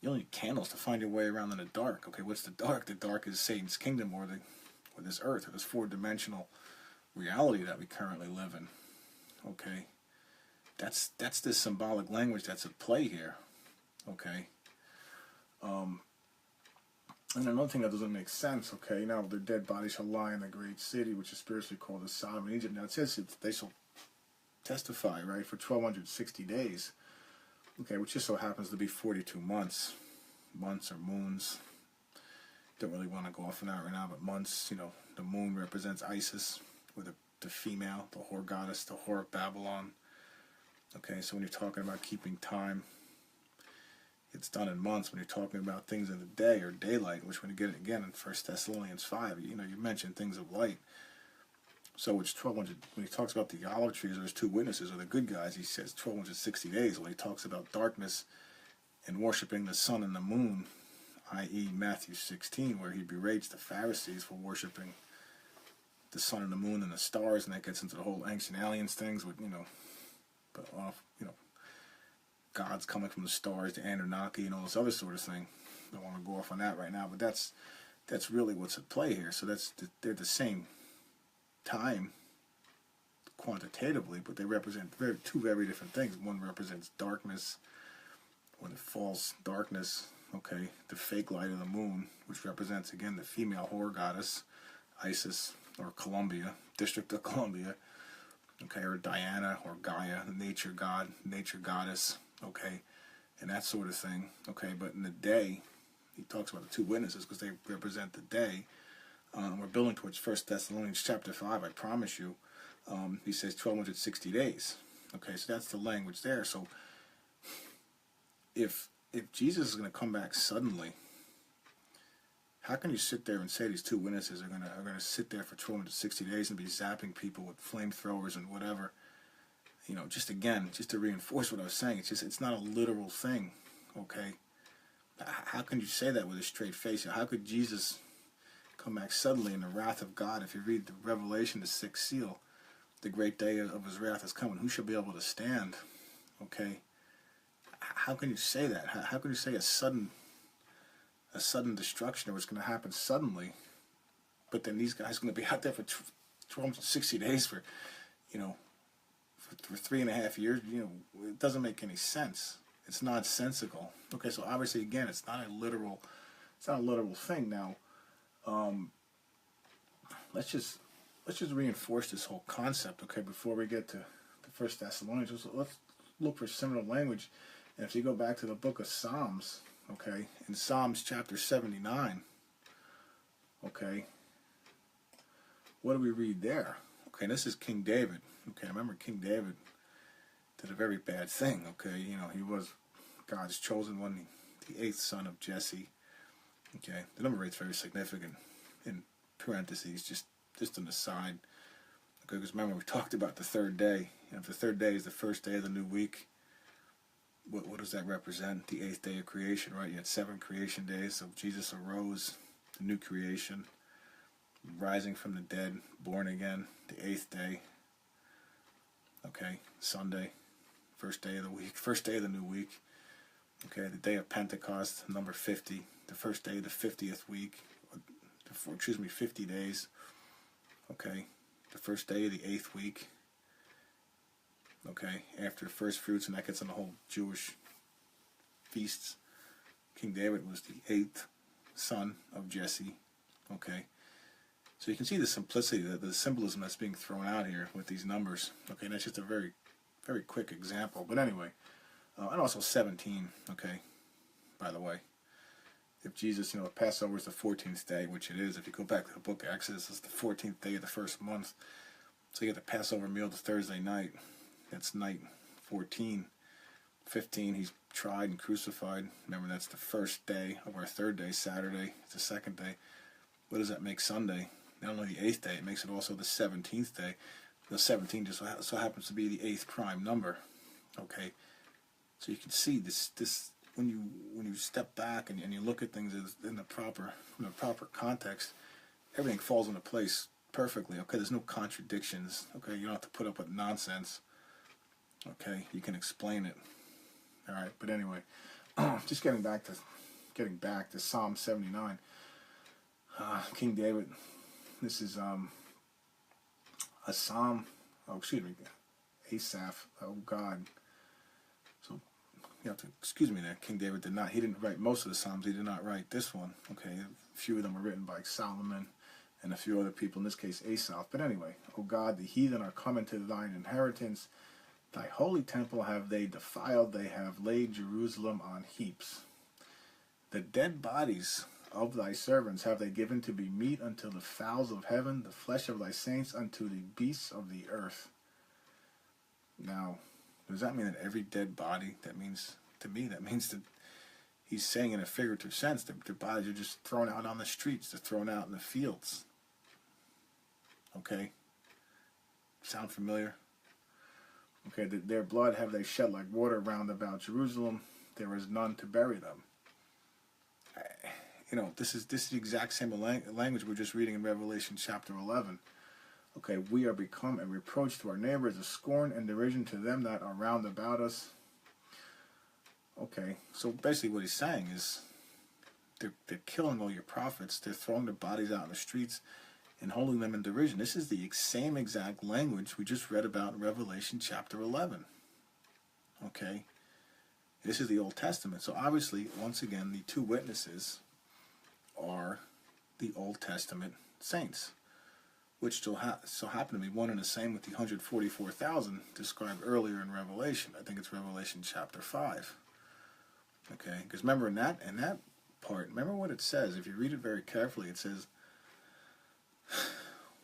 don't need candles to find your way around in the dark. Okay, what's the dark? The dark is Satan's kingdom, or this earth, or this 4-dimensional reality that we currently live in. Okay, that's this symbolic language that's at play here. Okay. And another thing that doesn't make sense, okay, now their dead bodies shall lie in the great city, which is spiritually called the Sodom and Egypt. Now it says they shall testify, right, for 1260 days, okay, which just so happens to be 42 months or moons. Don't really want to go off on that right now, but months, the moon represents Isis, or the female, the whore goddess, the whore of Babylon. Okay, so when you're talking about keeping time, it's done in months. When you're talking about things in the day or daylight, which when you get it again in 1 Thessalonians 5, you mention things of light. So it's 1200. When he talks about the olive trees, there's 2 witnesses, or the good guys, he says 1260 days. When he talks about darkness and worshiping the sun and the moon, i.e. Matthew 16, where he berates the Pharisees for worshiping the sun and the moon and the stars, and that gets into the whole ancient aliens things with, gods coming from the stars, the Anunnaki, and all this other sort of thing. Don't want to go off on that right now, but that's really what's at play here. So they're the same time quantitatively, but they represent 2 very different things. One represents darkness, or the false darkness, okay, the fake light of the moon, which represents, again, the female whore goddess, Isis, or Columbia, District of Columbia, okay, or Diana, or Gaia, the nature god, nature goddess, okay, and that sort of thing, okay. But in the day, he talks about the 2 witnesses because they represent the day. We're building towards 1 Thessalonians chapter 5, I promise you. He says 1260 days. Okay, so that's the language there. So if Jesus is going to come back suddenly, how can you sit there and say these 2 witnesses are going to sit there for 1260 days and be zapping people with flamethrowers and whatever? Just to reinforce what I was saying, it's not a literal thing. Okay, how can you say that with a straight face? How could Jesus come back suddenly in the wrath of God? If you read the Revelation, the 6th seal, the great day of his wrath is coming. Who shall be able to stand? Okay, how can you say that? How can you say a sudden destruction, or it's going to happen suddenly, but then these guys are going to be out there for 1260 days for 3.5 years? It doesn't make any sense. It's nonsensical. Okay, so obviously, again, it's not a literal thing. Now, let's just reinforce this whole concept, okay, before we get to the 1 Thessalonians. Let's look for similar language. And if you go back to the book of Psalms, okay, in Psalms chapter 79, okay, what do we read there? Okay, this is King David. Okay, remember King David did a very bad thing, okay? He was God's chosen one, the 8th son of Jesse. Okay, the number 8 is very significant. In parentheses, just an aside. Okay, because remember we talked about the 3rd day. If the 3rd day is the first day of the new week, what does that represent? The 8th day of creation, right? You had 7 creation days, so Jesus arose, the new creation, rising from the dead, born again, the 8th day, okay, Sunday, first day of the week, first day of the new week, okay, the day of Pentecost, number 50, the first day of the 50th week, 50 days, okay, the first day of the 8th week, okay, after first fruits, and that gets on the whole Jewish feasts. King David was the 8th son of Jesse, okay. So you can see the simplicity, the symbolism that's being thrown out here with these numbers. Okay, and that's just a very, very quick example. But anyway, and also 17, okay, by the way. If Jesus, Passover is the 14th day, which it is. If you go back to the book of Exodus, it's the 14th day of the first month. So you get the Passover meal the Thursday night. That's night 14. 15, he's tried and crucified. Remember, that's the first day of our third day, Saturday. It's the second day. What does that make Sunday? Not only the 8th day, it makes it also the 17th day. The 17 just so happens to be the 8th prime number. Okay, so you can see this when you step back and you look at things in the proper context, everything falls into place perfectly. Okay, there's no contradictions. Okay, you don't have to put up with nonsense. Okay, you can explain it. All right, but anyway, just getting back to Psalm 79. King David. This is a psalm. Oh, excuse me, Asaph. Oh God. So you have to excuse me there. King David did not. He didn't write most of the psalms. He did not write this one. Okay, a few of them are written by Solomon and a few other people. In this case, Asaph. But anyway, O God, the heathen are coming to thine inheritance. Thy holy temple have they defiled. They have laid Jerusalem on heaps. The dead bodies of thy servants have they given to be meat unto the fowls of heaven, the flesh of thy saints unto the beasts of the earth. Now, does that mean that every dead body, that means that he's saying in a figurative sense that their bodies are just thrown out on the streets, they're thrown out in the fields. Okay? Sound familiar? Okay, their blood have they shed like water round about Jerusalem, there is none to bury them. This is the exact same language we're just reading in Revelation chapter 11. Okay, we are become a reproach to our neighbors, a scorn and derision to them that are round about us. Okay, so basically what he's saying is they're killing all your prophets. They're throwing their bodies out in the streets and holding them in derision. This is the same exact language we just read about in Revelation chapter 11. Okay, this is the Old Testament. So obviously, once again, the two witnesses are the Old Testament saints, which so happen to be one and the same with the 144,000 described earlier in Revelation. I think it's Revelation chapter 5. Okay, because remember in that part, remember what it says. If you read it very carefully, it says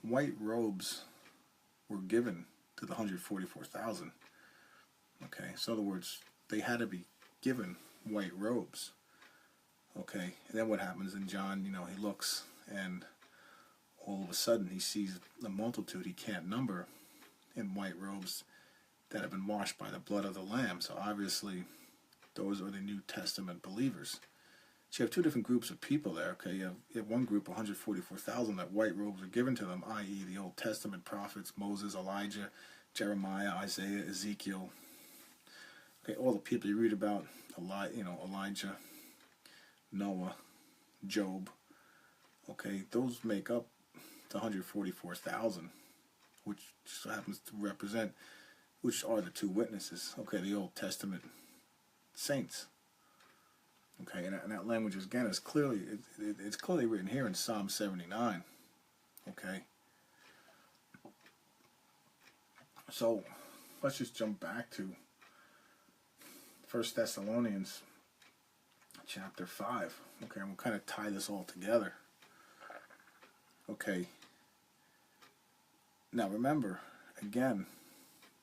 white robes were given to the 144,000. Okay, so in other words, they had to be given white robes. Okay, and then what happens in John, he looks and all of a sudden he sees a multitude he can't number in white robes that have been washed by the blood of the Lamb. So obviously those are the New Testament believers. So you have two different groups of people there. Okay, you have one group, 144,000, that white robes are given to them, i.e. the Old Testament prophets, Moses, Elijah, Jeremiah, Isaiah, Ezekiel. Okay, all the people you read about, Elijah, Noah, Job. Okay, those make up the 144,000, which just happens to represent, which are the two witnesses. Okay, the Old Testament saints. Okay, and that language again is clearly it's clearly written here in Psalm 79. Okay, so let's just jump back to 1 Thessalonians chapter 5. Okay, and we'll kind of tie this all together. Okay. Now remember, again,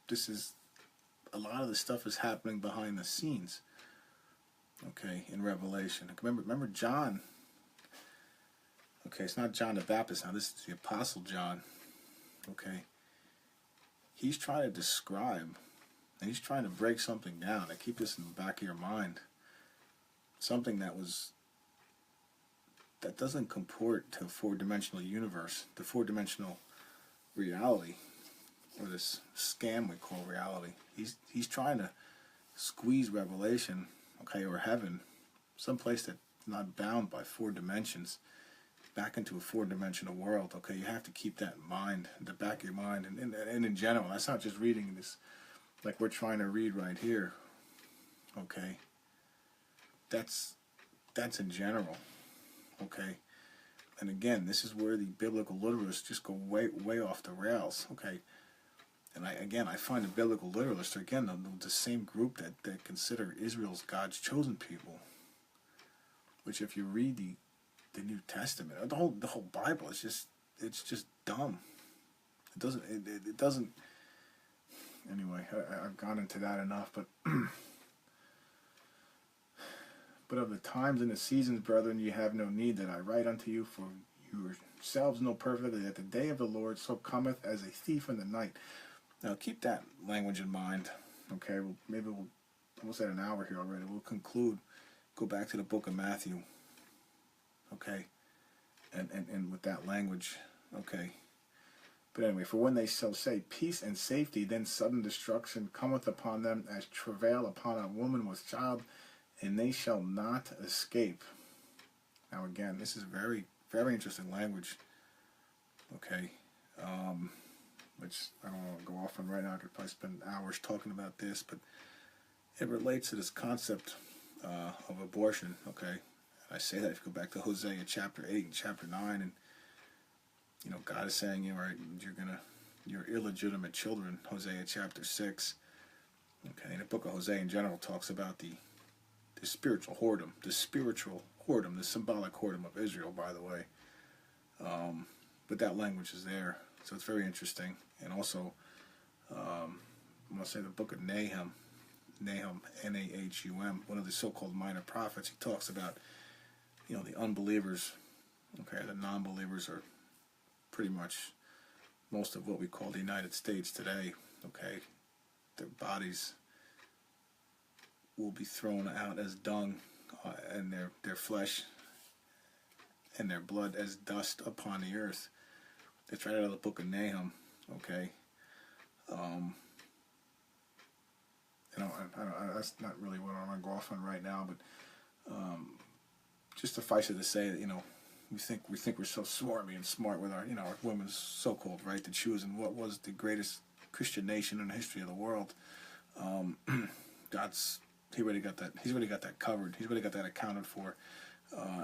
this is a lot of the stuff is happening behind the scenes. Okay, in Revelation. Remember John. Okay, it's not John the Baptist now. This is the Apostle John. Okay, he's trying to describe And he's trying to break something down. And keep this in the back of your mind. Something that doesn't comport to a four-dimensional universe, the four-dimensional reality, or this scam we call reality. He's trying to squeeze revelation, okay, or heaven, someplace that's not bound by four dimensions, back into a four-dimensional world. Okay, you have to keep that in mind, in the back of your mind, and in general. That's not just reading this like we're trying to read right here. Okay, that's in general. Okay, and again, this is where the biblical literalists just go way off the rails. Okay, and I find the biblical literalists are again the same group that consider Israel's God's chosen people. Which, if you read the New Testament, the whole Bible, it's just dumb. It doesn't. Anyway, I've gone into that enough, but. But of the times and the seasons, brethren, ye have no need that I write unto you, for you yourselves know perfectly that the day of the Lord so cometh as a thief in the night. Now keep that language in mind. Okay, well, maybe we'll almost at an hour here already. We'll conclude. Go back to the book of Matthew. Okay, and with that language. Okay. But anyway, for when they shall say peace and safety, then sudden destruction cometh upon them as travail upon a woman with child, and they shall not escape. Now again, this is very, very interesting language. Okay, which I don't want to go off on right now. I could probably spend hours talking about this, but it relates to this concept of abortion. Okay, I say that if you go back to Hosea chapter 8 and chapter 9, and God is saying, you're illegitimate children. Hosea chapter 6. Okay, and the book of Hosea in general talks about the spiritual whoredom, the symbolic whoredom of Israel, by the way. But that language is there, so it's very interesting. And also, I'm going to say the book of Nahum, Nahum, one of the so-called minor prophets. He talks about, the unbelievers. Okay, the non-believers are pretty much most of what we call the United States today. Okay, their bodies will be thrown out as dung, and their flesh and their blood as dust upon the earth. It's right out of the book of Nahum. Okay, that's not really what I'm going to go off on right now, but just suffice it to say that we think we're so swarmy and smart with our our women's so-called right to choose in what was the greatest Christian nation in the history of the world. He's already got that covered. He's already got that accounted for.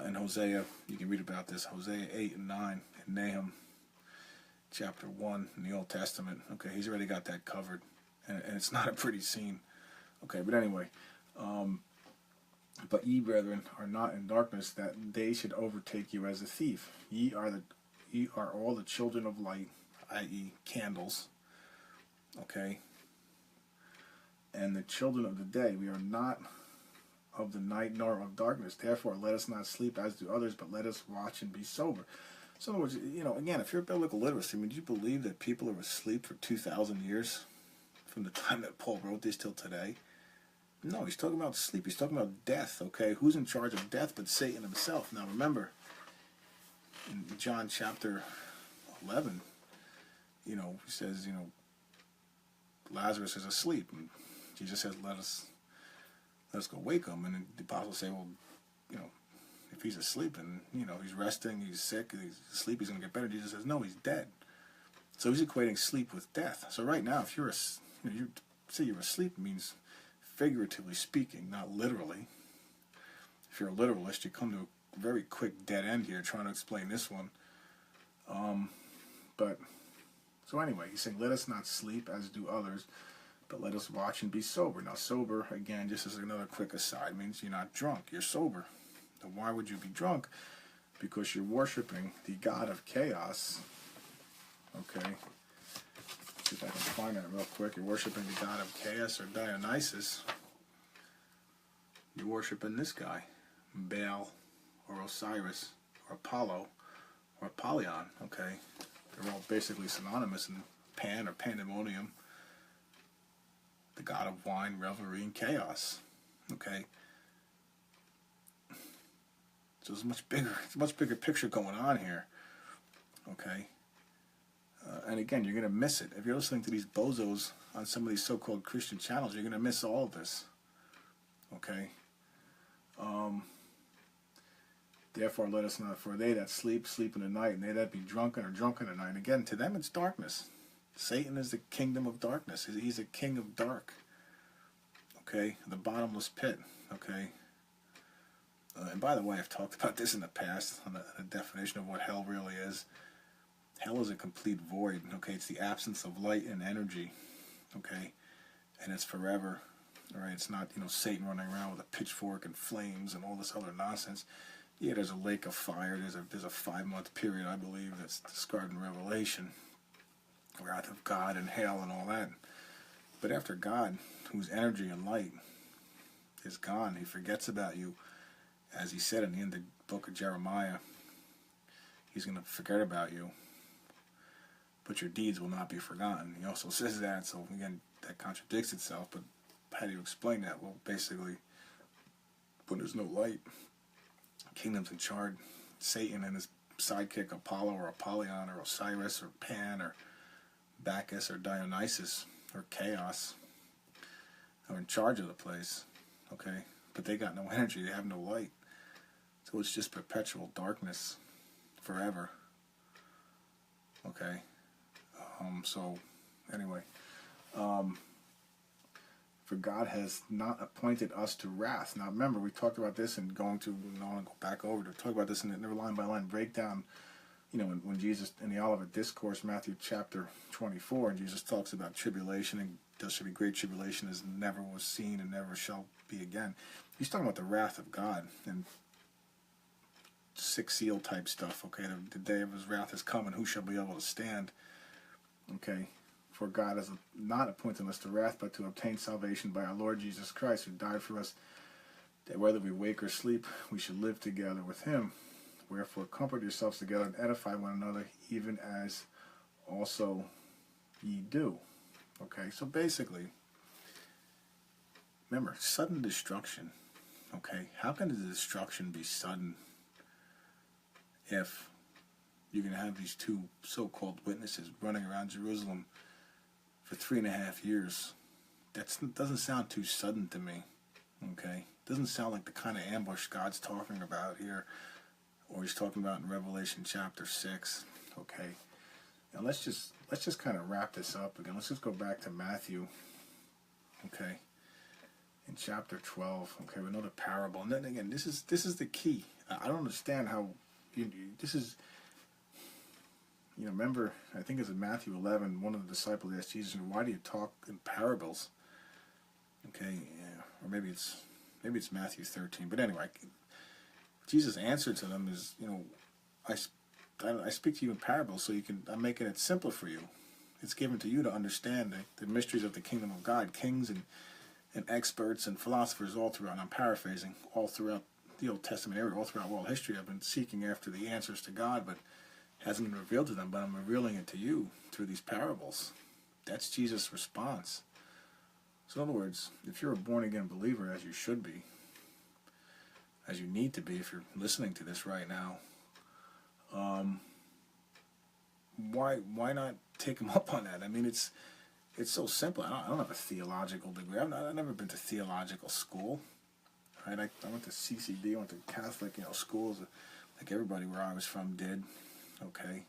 In Hosea, you can read about this. Hosea 8 and 9, and Nahum chapter 1 in the Old Testament. Okay, he's already got that covered, and it's not a pretty scene. Okay, but anyway, but ye, brethren, are not in darkness, that day should overtake you as a thief. Ye are all the children of light, i.e., candles. Okay. And the children of the day. We are not of the night nor of darkness. Therefore, let us not sleep as do others, but let us watch and be sober. So, in other words, again, if you're a biblical literist, do you believe that people are asleep for 2,000 years from the time that Paul wrote this till today? No, he's talking about sleep. He's talking about death. Okay, who's in charge of death but Satan himself? Now, remember, in John chapter 11, he says, Lazarus is asleep, and Jesus says, let us go wake him. And the apostles say, well, if he's asleep and, he's resting, he's sick, he's asleep, he's going to get better. Jesus says, no, he's dead. So he's equating sleep with death. So right now, if you say you're asleep, it means figuratively speaking, not literally. If you're a literalist, you come to a very quick dead end here trying to explain this one. So anyway, he's saying, let us not sleep as do others, but let us watch and be sober. Now, sober, again, just as another quick aside, means you're not drunk. You're sober. Now, why would you be drunk? Because you're worshiping the god of chaos. Okay. See if I can find that real quick. You're worshiping the god of chaos, or Dionysus. You're worshiping this guy, Baal, or Osiris, or Apollo, or Apollyon. Okay. They're all basically synonymous in Pan or Pandemonium. the god of wine, revelry, and chaos. Okay, so it's a much bigger picture going on here. Okay, and again, you're gonna miss it if you're listening to these bozos on some of these so-called Christian channels. You're gonna miss all of this. Okay. Therefore, let us not, for they that sleep, sleep in the night, and they that be drunken are drunken at night. And again, to them it's darkness. Satan is the kingdom of darkness. He's a king of dark. Okay, the bottomless pit. Okay. And by the way, I've talked about this in the past on the definition of what hell really is. Hell is a complete void. Okay, it's the absence of light and energy. Okay, and it's forever. All right, it's not Satan running around with a pitchfork and flames and all this other nonsense. Yeah, there's a lake of fire. There's a 5-month period, I believe, that's described in Revelation. Wrath of God and hell and all that. But after God, whose energy and light is gone, he forgets about you. As he said in the end of the book of Jeremiah, he's going to forget about you. But your deeds will not be forgotten. He also says that, so again, that contradicts itself. But how do you explain that? Well, basically, when there's no light, kingdom's in charge. Satan and his sidekick Apollo or Apollyon or Osiris or Pan or Bacchus or Dionysus or Chaos are in charge of the place. Okay, but they got no energy. They have no light, so it's just perpetual darkness forever. Okay. So anyway, for God has not appointed us to wrath. Now remember, we talked about this and going to, I want to go back over to talk about this in the line by line breakdown. When Jesus, in the Olivet Discourse, Matthew chapter 24, and Jesus talks about tribulation, and there shall be great tribulation as never was seen and never shall be again. He's talking about the wrath of God and 6 seal type stuff. Okay, the day of his wrath is coming. Who shall be able to stand? Okay, for God has not appointed us to wrath, but to obtain salvation by our Lord Jesus Christ, who died for us, that whether we wake or sleep, we should live together with him. Wherefore, comfort yourselves together and edify one another, even as also ye do. Okay, so basically, remember, sudden destruction. Okay, how can the destruction be sudden if you're going to have these 2 so-called witnesses running around Jerusalem for 3.5 years? That doesn't sound too sudden to me. Okay, doesn't sound like the kind of ambush God's talking about here, or he's talking about in Revelation chapter 6. Okay, now let's just kind of wrap this up again. Let's just go back to Matthew. Okay, in chapter 12. Okay, we know the parable, and then again, this is the key. I don't understand how this is. Remember, I think it's in Matthew 11, one of the disciples asked Jesus, why do you talk in parables? Okay, yeah, or maybe it's Matthew 13. But anyway, Jesus' answer to them is, I speak to you in parables, so I'm making it simpler for you. It's given to you to understand the mysteries of the kingdom of God. Kings and experts and philosophers all throughout, and I'm paraphrasing, all throughout the Old Testament era, all throughout world history, have been seeking after the answers to God, but hasn't been revealed to them, but I'm revealing it to you through these parables. That's Jesus' response. So in other words, if you're a born-again believer, as you should be, as you need to be if you're listening to this right now, why not take him up on that? I mean, it's so simple. I don't have a theological degree. I've never been to theological school. Right? I went to CCD, I went to Catholic schools, like everybody where I was from did. Okay,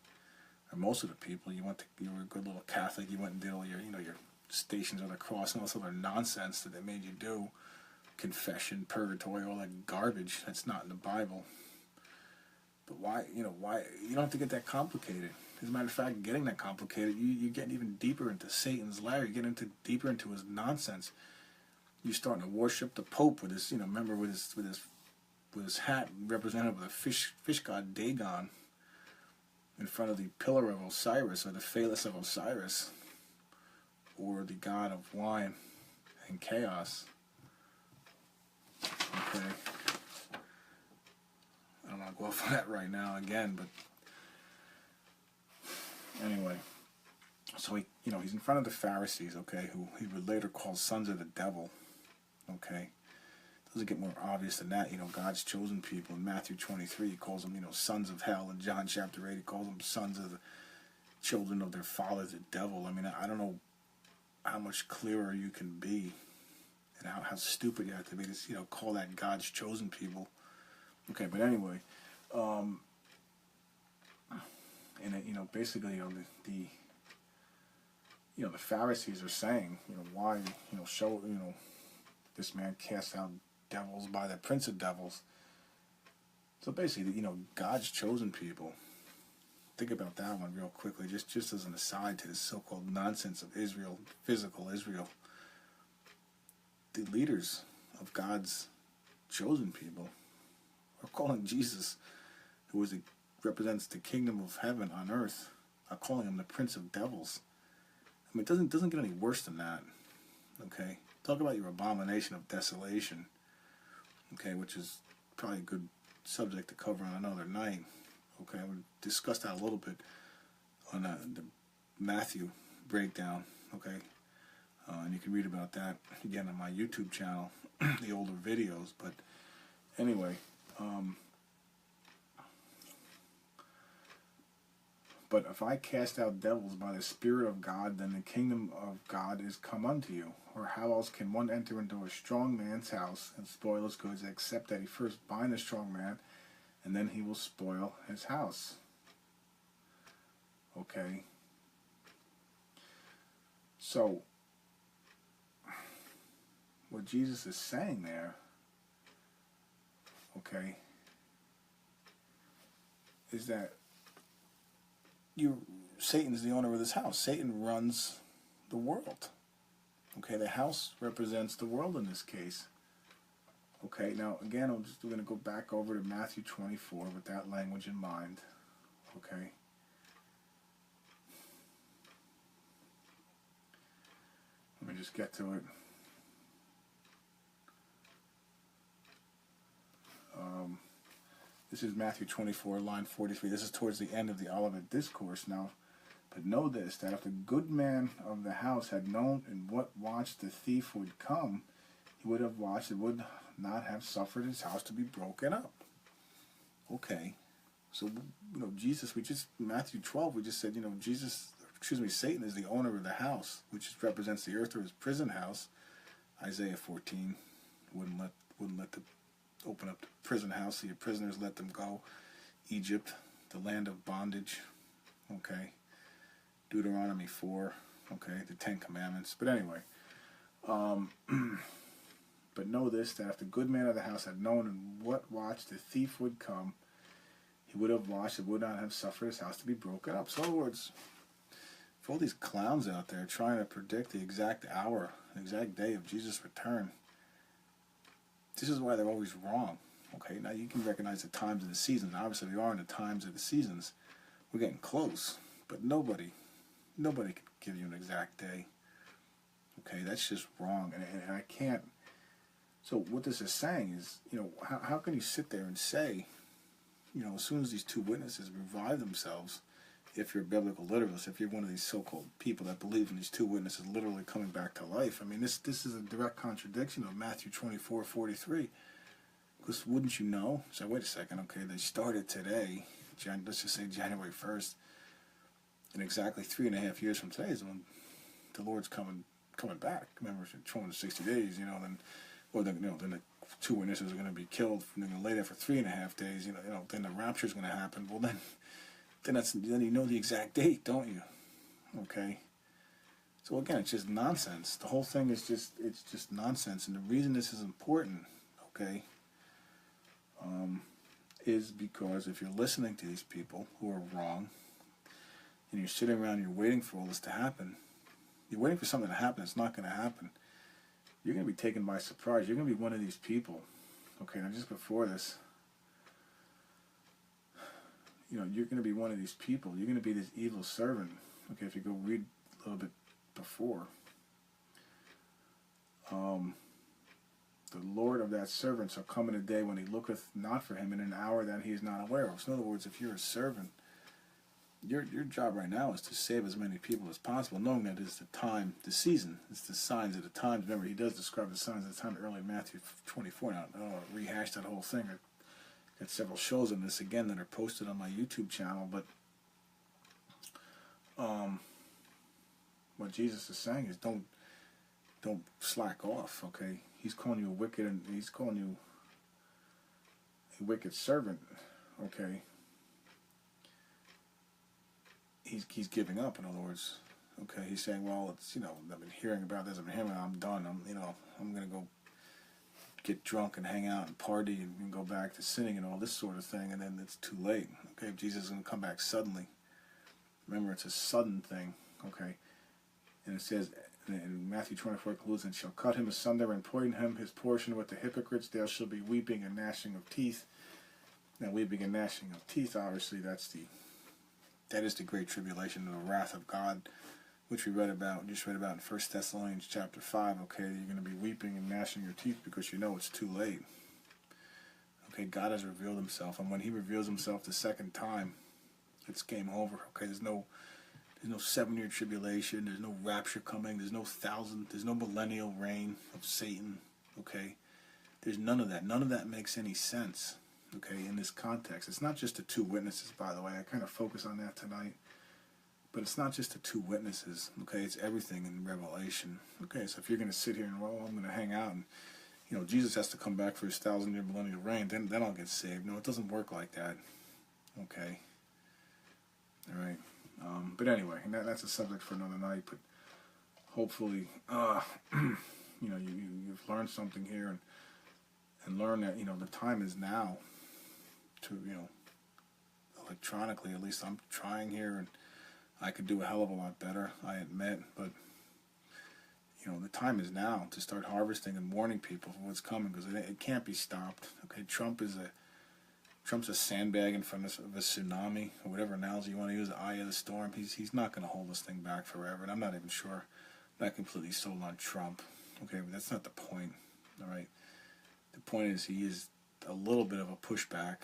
or most of the people, you were a good little Catholic. You went and did all your your Stations of the Cross and all this other nonsense that they made you do, confession, purgatory, all that garbage. That's not in the Bible. But why you don't have to get that complicated. As a matter of fact, getting that complicated, you get even deeper into Satan's lair. You get deeper into his nonsense. You're starting to worship the Pope with his remember with his hat represented with a fish god Dagon in front of the pillar of Osiris, or the phallus of Osiris, or the god of wine and chaos. Okay. I don't want to go off on that right now again, but anyway. So he's in front of the Pharisees, okay, who he would later call sons of the devil, okay. Doesn't get more obvious than that. God's chosen people. In Matthew 23, he calls them, sons of hell. In John chapter 8, he calls them sons of the children of their father, the devil. I mean, I don't know how much clearer you can be, and how stupid you have to be to, call that God's chosen people. Okay, but anyway, and basically, the Pharisees are saying, why, show, this man cast out devils by the prince of devils. So basically, God's chosen people. Think about that one real quickly, just as an aside to this so-called nonsense of Israel, physical Israel. The leaders of God's chosen people are calling Jesus, who represents the kingdom of heaven on earth, are calling him the prince of devils. I mean, it doesn't get any worse than that. Okay, talk about your abomination of desolation. Okay, which is probably a good subject to cover on another night. Okay, we'll discuss that a little bit on the Matthew breakdown. Okay, and you can read about that again on my YouTube channel, the older videos. But anyway, but if I cast out devils by the Spirit of God, then the kingdom of God is come unto you. Or how else can one enter into a strong man's house and spoil his goods, except that he first bind the strong man, and then he will spoil his house? Okay. So, what Jesus is saying there, okay, is that Satan's the owner of this house. Satan runs the world. Okay, the house represents the world in this case. Okay, now again, we're going to go back over to Matthew 24 with that language in mind. Okay. Let me just get to it. This is Matthew 24, line 43. This is towards the end of the Olivet Discourse now. But know this, that if the good man of the house had known in what watch the thief would come, he would have watched and would not have suffered his house to be broken up. Okay. So, Jesus, Matthew 12, we just said, Satan is the owner of the house, which represents the earth or his prison house. Isaiah 14 wouldn't let the open up the prison house, so your prisoners let them go. Egypt, the land of bondage. Okay. Deuteronomy 4. Okay, the 10 Commandments. But anyway, but know this, that if the good man of the house had known in what watch the thief would come, he would have watched and would not have suffered his house to be broken up. So in other words, for all these clowns out there trying to predict the exact hour, the exact day of Jesus' return, this is why they're always wrong. Okay, now you can recognize the times of the seasons. Obviously, we are in the times of the seasons. We're getting close, but nobody can give you an exact day. Okay, that's just wrong, and I can't. So what this is saying is, how can you sit there and say, as soon as these two witnesses revive themselves, if you're a biblical literalist, if you're one of these so-called people that believe in these two witnesses literally coming back to life, I mean, this is a direct contradiction of Matthew 24:43. Because wouldn't you know? So wait a second, okay, they started today, let's just say January 1st, and exactly 3.5 years from today is when the Lord's coming back. Remember, it's 260 days, then the two witnesses are going to be killed, and they're going to lay there for 3.5 days, then the rapture is going to happen. Well, then you know the exact date, don't you? Okay. So again, it's just nonsense. The whole thing is just nonsense. And the reason this is important, okay, is because if you're listening to these people who are wrong, and you're sitting around and you're waiting for all this to happen, you're waiting for something to happen, it's not going to happen. You're going to be taken by surprise. You're going to be one of these people. Okay, now just before this, you're going to be one of these people. You're going to be this evil servant. Okay, if you go read a little bit before. The Lord of that servant shall come in a day when he looketh not for him, in an hour that he is not aware of. So in other words, if you're a servant, your job right now is to save as many people as possible, knowing that it's the time, the season, it's the signs of the times. Remember, he does describe the signs of the time early in Matthew 24. Now, I don't want to rehash that whole thing. I've got several shows on this again that are posted on my YouTube channel, but what Jesus is saying is don't slack off, okay? He's calling you a wicked, and he's calling you a wicked servant, okay? He's giving up, in other words. Okay, he's saying, well, it's, I've been hearing about this, I've been hearing it, I'm done. I'm going to go get drunk and hang out and party and go back to sinning and all this sort of thing, and then it's too late. Okay, if Jesus is going to come back suddenly. Remember, it's a sudden thing, okay? And it says, in Matthew 24 concludes, and shall cut him asunder and poison him his portion with the hypocrites. There shall be weeping and gnashing of teeth. Now, weeping and gnashing of teeth, obviously, that is the great tribulation, the wrath of God, which we just read about in 1 Thessalonians chapter 5, okay? You're going to be weeping and gnashing your teeth because you know it's too late. Okay, God has revealed himself, and when he reveals himself the second time, it's game over, okay? There's no 7-year tribulation, there's no rapture coming, there's no millennial reign of Satan, okay? There's none of that. None of that makes any sense. Okay, in this context. It's not just the two witnesses, by the way. I kind of focus on that tonight. But it's not just the two witnesses. Okay, it's everything in Revelation. Okay, so if you're going to sit here and, well, I'm going to hang out and, Jesus has to come back for his 1,000-year millennial reign, then I'll get saved. No, it doesn't work like that. Okay. All right. But anyway, and that's a subject for another night. But hopefully, you've learned something here and learn that, the time is now. To electronically, at least I'm trying here, and I could do a hell of a lot better, I admit, but the time is now to start harvesting and warning people for what's coming, because it can't be stopped. Okay, Trump's a sandbag in front of a tsunami, or whatever analogy you want to use, the eye of the storm. He's not going to hold this thing back forever, and I'm not even sure I'm not completely sold on Trump. Okay, but that's not the point. All right, the point is he is a little bit of a pushback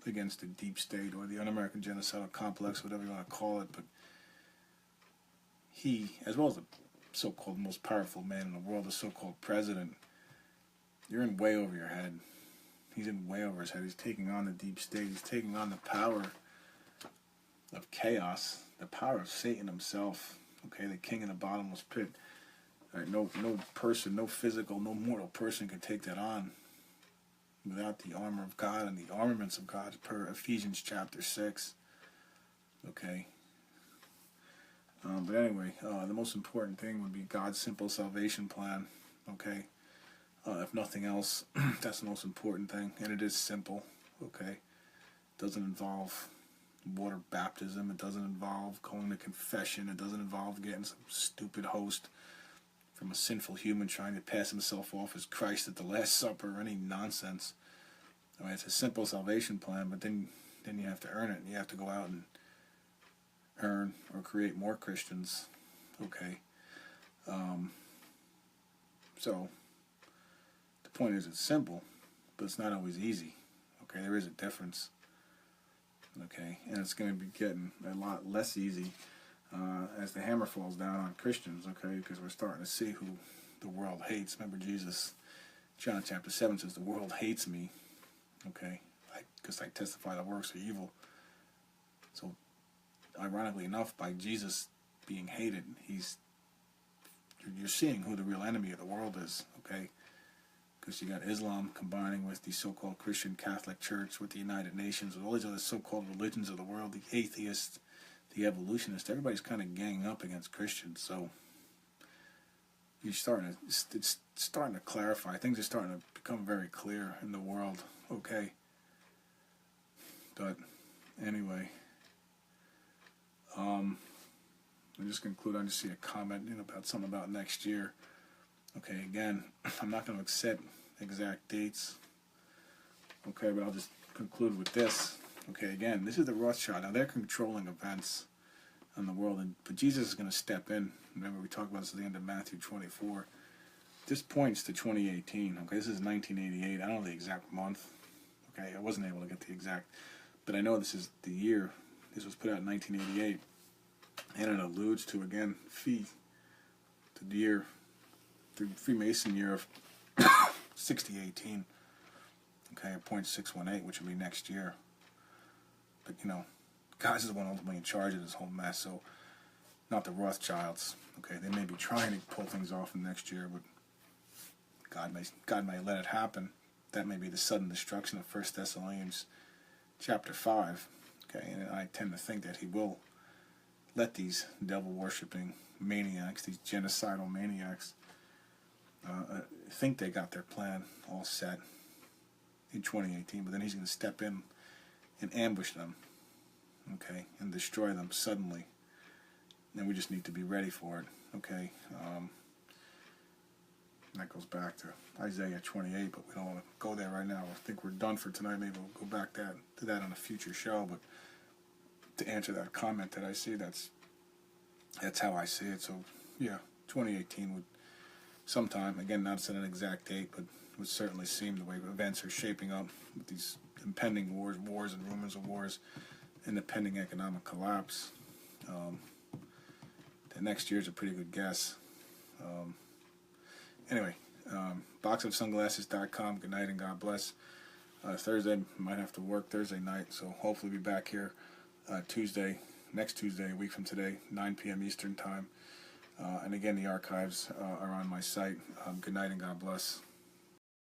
against the deep state or the un-American genocidal complex, whatever you want to call it, but he, as well as the so-called most powerful man in the world, the so-called president, you're in way over your head. He's in way over his head. He's taking on the deep state. He's taking on the power of chaos, the power of Satan himself, okay, the king in the bottomless pit. All right, no person, no physical, no mortal person can take that on without the armor of God and the armaments of God, per Ephesians chapter 6. Okay. But anyway, the most important thing would be God's simple salvation plan. Okay. If nothing else, that's the most important thing, and it is simple. Okay. It doesn't involve water baptism. It doesn't involve going to confession. It doesn't involve getting some stupid host from a sinful human trying to pass himself off as Christ at the Last Supper, or any nonsense. All right, it's a simple salvation plan, but then you have to earn it. You have to go out and earn or create more Christians. Okay. So the point is, it's simple, but it's not always easy. Okay, there is a difference. Okay, and it's going to be getting a lot less easy as the hammer falls down on Christians, okay, because we're starting to see who the world hates. Remember, John chapter 7 says, the world hates me, okay, because I testify the works are evil. So, ironically enough, by Jesus being hated, you're seeing who the real enemy of the world is, okay, because you got Islam combining with the so-called Christian Catholic Church, with the United Nations, with all these other so-called religions of the world, the atheists, the evolutionists. Everybody's kind of ganging up against Christians. So it's starting to clarify. Things are starting to become very clear in the world. Okay. But anyway, I just conclude. I just see a comment, about something about next year. Okay, again, I'm not going to accept exact dates. Okay, but I'll just conclude with this. Okay, again, this is the Rothschild. Now, they're controlling events in the world, but Jesus is going to step in. Remember, we talked about this at the end of Matthew 24. This points to 2018. Okay, this is 1988. I don't know the exact month. Okay, I wasn't able to get the exact, but I know this is the year This was put out in 1988, and it alludes to, again, the Freemason year of 6018. Okay, at .618, which will be next year. But, you know, God's the one ultimately in charge of this whole mess, so not the Rothschilds. Okay, they may be trying to pull things off in next year, but God may let it happen. That may be the sudden destruction of 1 Thessalonians chapter 5. Okay, and I tend to think that he will let these devil-worshipping maniacs, these genocidal maniacs, think they got their plan all set in 2018, but then he's going to step in and ambush them, okay, and destroy them suddenly. And we just need to be ready for it, okay? That goes back to Isaiah 28, but we don't want to go there right now. I think we're done for tonight. Maybe we'll go back to that on a future show. But to answer that comment that I see, that's how I see it. So, yeah, 2018 would sometime, again, not set an exact date, but it would certainly seem the way events are shaping up with these impending wars and rumors of wars, and the pending economic collapse. The next year's a pretty good guess. Anyway, boxofsunglasses.com. Good night and God bless. Thursday, might have to work Thursday night, so hopefully be back here next Tuesday, a week from today, 9 p.m. Eastern Time. And again, the archives are on my site. Good night and God bless.